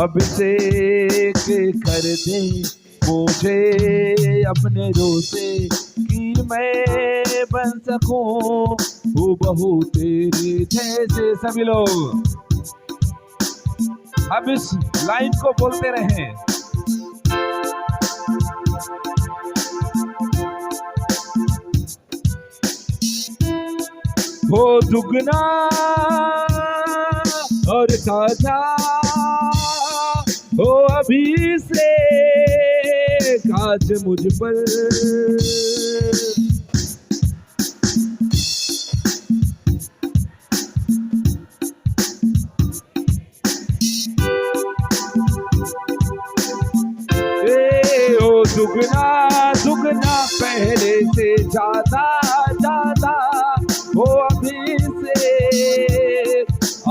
अभिषेक कर दे मुझे अपने रूह से, कि मैं बन सकूं हूबहू तेरे जैसे। सभी लोग अब इस लाइन को बोलते रहें। हो दुगना और ताजा हो अभी से काज मुझ पर। ओ दुगना दुगना पहले से ज्यादा ज्यादा हो अभी से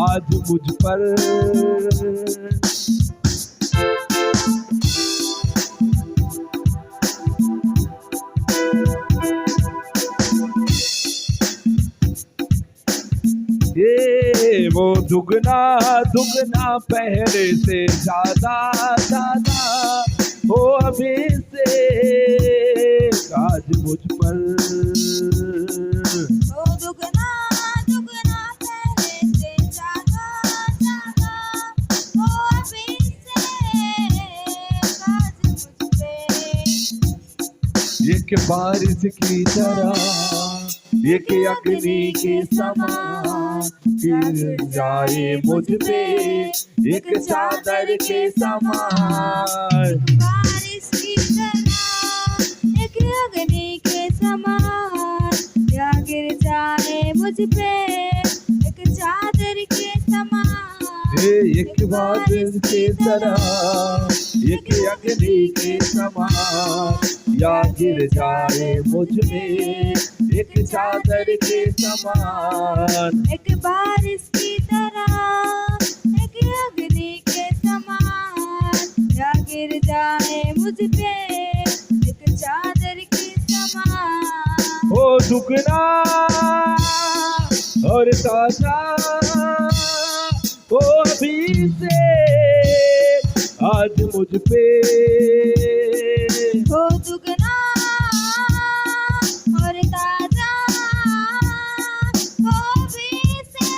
आज मुझ पर। ये वो दुगना दुगना पहले से ज्यादा ज्यादा हो अभी से आज मुझ पर। ओ दुगना दुगना पहले से ज्यादा ज्यादा हो अभी से आज मुझ पे। एक बारिश की तरह एक अग्नि के समान गिर जाए मुझ पे, एक चादर के समान। बारिश की तरह एक अग्नि के समान या गिर जाए मुझ पे, एक चादर के समान। एक बारिश की तरह एक अग्नि के समान या गिर जाए मुझ में, एक चादर के समान। एक बारिश की तरह एक अग्नि के समान या गिर जाए मुझ पे, एक चादर के समान। ओ दुगना और ताजा ओ अभी से आज मुझ पे। हो दुगना और ताजा हो भी से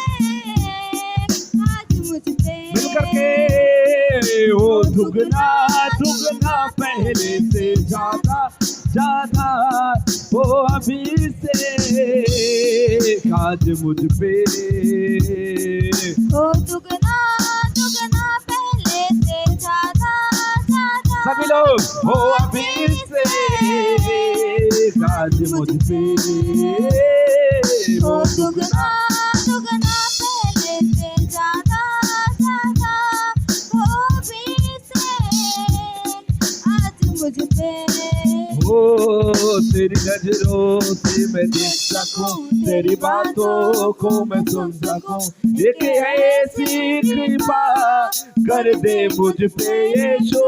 आज मुझ पे। मिलकर के वो दुगना दुगना पहले से ज्यादा ज्यादा वो अभी से आज मुझ पे। हो दुगना दुगना पहले से ज्यादा ज्यादा। सभी लोग हो अभी से आज मुझ पे। हो दुगना दुगना पहले से ज्यादा ज्यादा हो भी से आज मुझ पे। ओ तेरी नजरों से मैं देख सकूं, तेरी बातों को मैं सुन सकूं, एक ऐसी कृपा कर दे मुझ पे यीशु।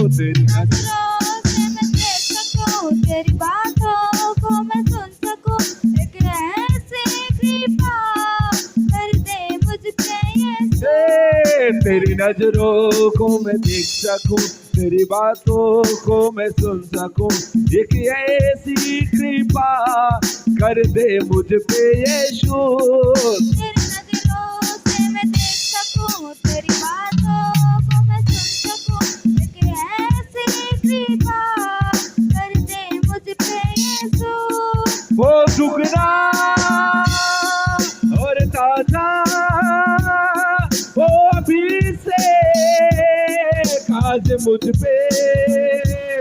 तेरी नजरों से मैं देख सकूं, तेरी बातों को मैं सुन सकूं, एक ऐसी कृपा कर दे मुझ पे यीशु। तेरी नजरों को मैं देख सकूं, तेरी बातों को मैं सुन सकूं, एक ऐसी कृपा कर दे मुझ पे यीशु। तेरी ताजा हो अभिषेक आज मुझ पे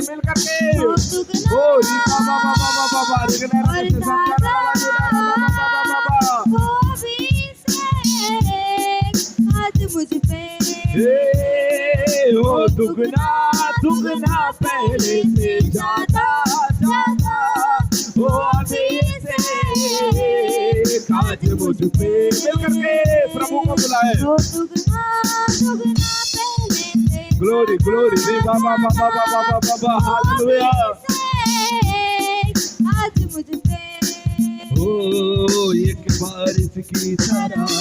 मिल करके हो दुगना ओ री बाबा बाबा बाबा रिगना और ताजा हो अभिषेक आज मुझ पे हो दुगना दुगना पहले से ज्यादा ज्यादा हो अभिषेक आज मुझ पे मिल करके प्रभु को बुलाए हो दुगना दुगना पहले से ग्लोरी ग्लोरी रे बाबा बाबा बाबा बाबा हालेलुया आज मुझ पे ओ एक बारिश की तरह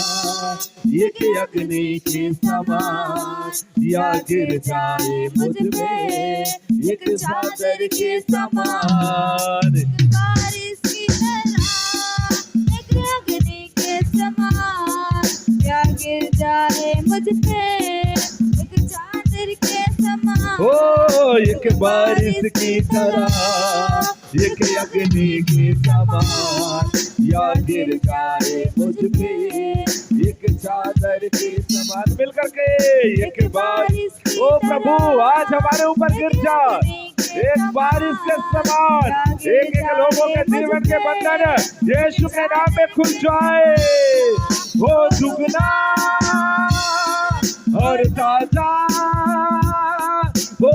एक अग्नि के समान या गिर जाए मुझ पे एक चादर के समान बारिश की तरह एक अग्नि के समान या गिर जाए मुझ पे एक चादर के समान ओ एक बारिश की तरह एक अग्नि के समान या गिर जाए मुझ पे एक चादर के समान मिल करके एक बारिश ओ प्रभु आज हमारे ऊपर गिर जा एक बारिश के समान एक एक लोगों के जीवन के बंधन यीशु के नाम में खुल जाए वो दुगना और ताजा वो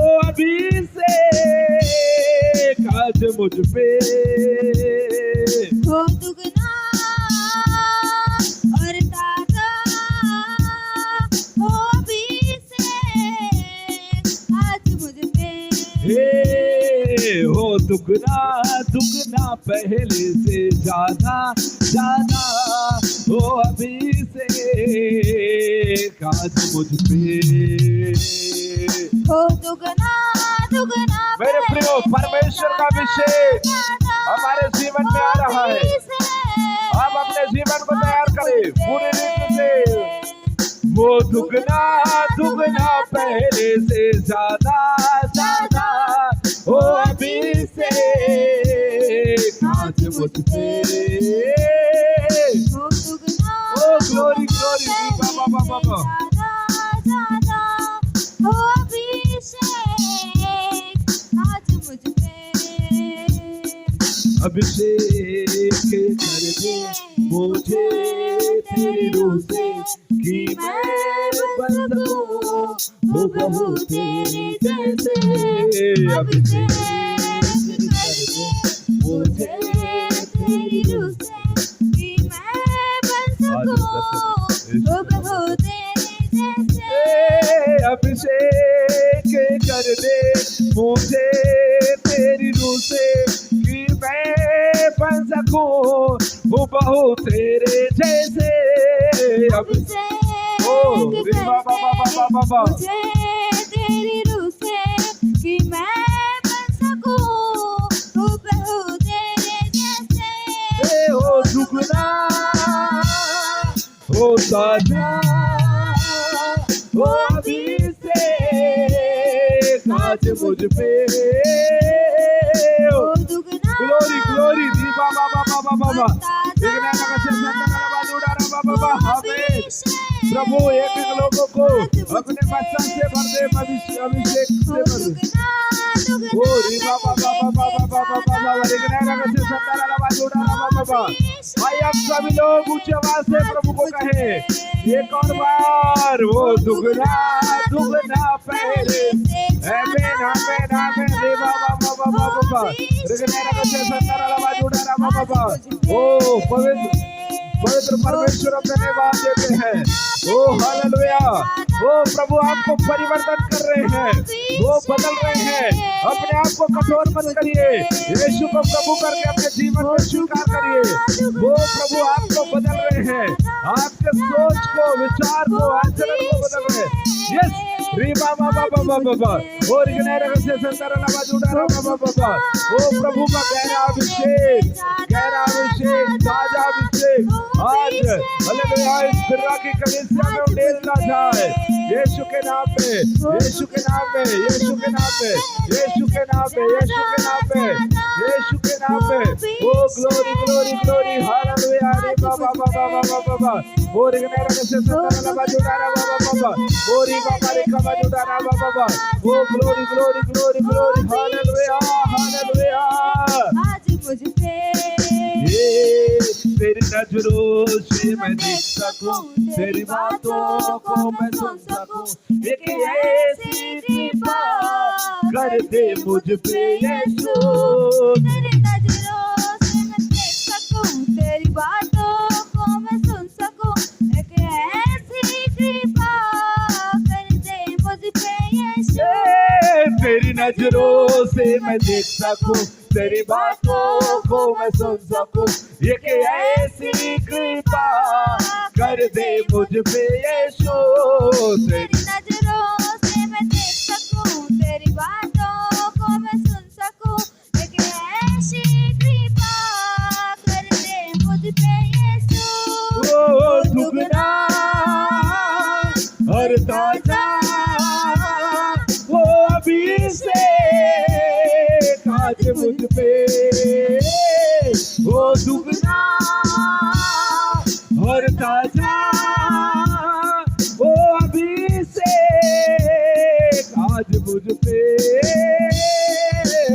अभिषेक आज मुझ पे हो दुगना और ताजा हो अभिषेक आज मुझ पे हे हो दुगना दुगना पहले से ज्यादा ज्यादा हो अभिषेक आज मुझ पे हो दुगना दुगना मेरे प्रियो परमेश्वर का अभिषेक हमारे जीवन में आ रहा है आप अपने जीवन को तैयार करें पूरी रीति से वो दुगना दुगना पहले से ज्यादा ज्यादा हो अभिषेक आज मुझ पे हो दुगना ओ ग्लोरी ग्लोरी बाबा बाबा बाबा ज्यादा ज्यादा हो अभिषेक आज मुझ पे अभिषेक कर दे मुझे तेरी रूह से कि मैं बन सकूं वो बहू तेरे जैसे अभिषेक कर दे मुझे तेरी रूह से कि मैं बन सकूं वो बहू तेरे जैसे अभिषेक कर दे मुझे तेरी रूह से कि मैं बन सकूं वो बहू तेरे जैसे अभिषेक ओ कर रे बाबा बाबा बाबा मुझे तेरी रूह से कि मैं बन सकूं हूबहू तेरे जैसे ए हो दुगना हो ताजा हो अभिषेक आज मुझ पे हो दुगना ग्लोरी ग्लोरी दी बाबा बाबा बाबा देखना लगा से संतरा बाजू उड़ा बाबा हमें प्रभु एक एक लोगों को अपने मस्तान से भर दे अभिषेक से भर दे ओ री बाबा बाबा बाबा बाबा बाबा देखना लगा से संतरा बाजू उड़ा बाबा भाई आप सभी लोग ऊंची आवाज से प्रभु को कहे एक और बार वो दुगना दुगना पहले आमीन आमीन आमीन रे बाबा बाबा बाबा देखना लगा से संतरा बाजू उड़ा बाबा ओ पवित्र परमेश्वर अपने धन्यवाद देते हैं ओ हालेलुया ओ प्रभु आपको परिवर्तन कर रहे हैं वो बदल रहे हैं अपने आप को कठोर मत करिए यीशु को प्रभु करके अपने जीवन में स्वीकार करिए वो प्रभु आपको बदल रहे हैं आपके सोच को विचार को आचरण को बदल रहे हैं यस री बाबा बाबा बाबा और गहरा से संतरा नवाज उड़ा रहा बाबा ओ प्रभु का गहरा अभिषेक ताजा अभिषेक आज हालेलुया इस बिर्रा की कलीसिया में उड़ेलना जाए यीशु के नाम में यीशु के नाम में यीशु के नाम में यीशु के नाम में यीशु के नाम में यीशु के नाम में। ओ ग्लोरी ग्लोरी ग्लोरी हालेलुया रे बाबा बाबा बाबा बाबा। ओ रे गनेरा से सतरा लबा जुडारा बाबा बाबा। ओ रे बाबा रे कबा जुडारा बाबा बाबा। O glory glory glory glory hallelujah hallelujah. आज मुझ पे तेरी नजरों से मैं देख सकूं, तेरी बातों को मैं सुन सकूं, एक ऐसी कृपा कर दे मुझ पे यीशु। तेरी नजरों से मैं देख सकूं, तेरी बातों को मैं सुन सकूं, एक ऐसी कृपा कर दे मुझ पे यीशु। तेरी नजरों से मैं देख सकूं, तेरी बातों को मैं सुन सकूं, एक ऐसी कृपा कर दे मुझ पे यीशु। तेरी नजरों से मैं देख सकूं, तेरी बातों को मैं सुन सकूं, एक ऐसी कृपा कर दे मुझ पे यीशु। ओ दुगना और ताजा वो अभी से आज मुझ पे, वो दुगना और ताजा वो अभी से आज मुझ पे,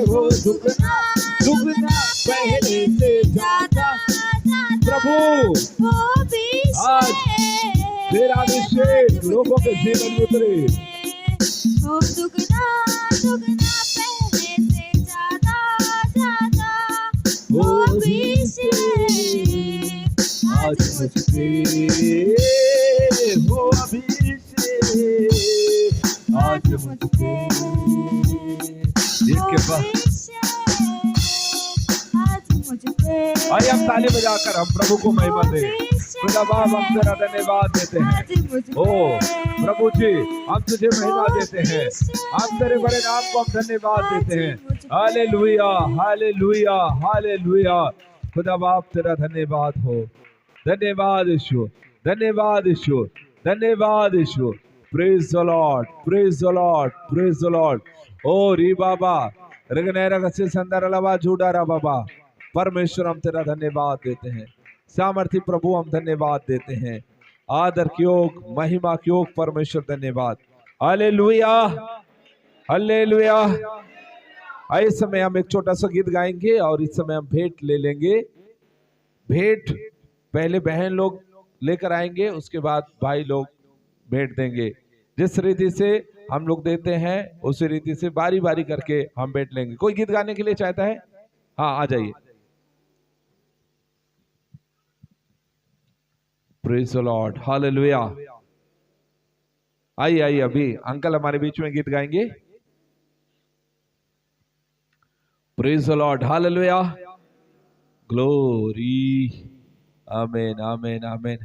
वो दुगना दुगना पहले से ज्यादा। प्रभु वो भी आज तेरा अभिषेक लोगों के जीवन में उतरे। वो दुगना दुगना पहले से ज्यादा ज्यादा, वो अभिषेक आज मुझ पे, वो अभिषेक आज मुझ पे। इसके बाद आइए हम ताली बजाकर हम प्रभु को महिमा दें। खुदा बाप हम तेरा धन्यवाद देते हैं। ओ प्रभु जी हम तुझे महिमा देते हैं, हम तेरे बड़े नाम को हम धन्यवाद देते हैं। Hallelujah hallelujah hallelujah. खुदा बाप तेरा धन्यवाद हो। धन्यवाद यीशु, धन्यवाद यीशु, धन्यवाद Yeshu. Praise the lord, praise the lord, praise the lord. ओ री बाबा रगनेरा गसे संदर लबा जुडारा बाबा। परमेश्वर हम तेरा धन्यवाद देते हैं। सामर्थी प्रभु हम धन्यवाद देते हैं। आदर की योग महिमा की योग परमेश्वर धन्यवाद। Hallelujah hallelujah. इस समय हम एक छोटा सा गीत गाएंगे और इस समय हम भेंट ले लेंगे। भेंट पहले बहन लोग लेकर आएंगे, उसके बाद भाई लोग भेंट देंगे। जिस रीति से हम लोग देते हैं उसी रीति से बारी बारी करके हम भेंट लेंगे। कोई गीत गाने के लिए चाहता है? हाँ आ जाइए। Praise the Lord hallelujah. आइए आइए, अभी अंकल हमारे बीच में गीत गाएंगे। Praise the Lord hallelujah, glory, amen amen amen.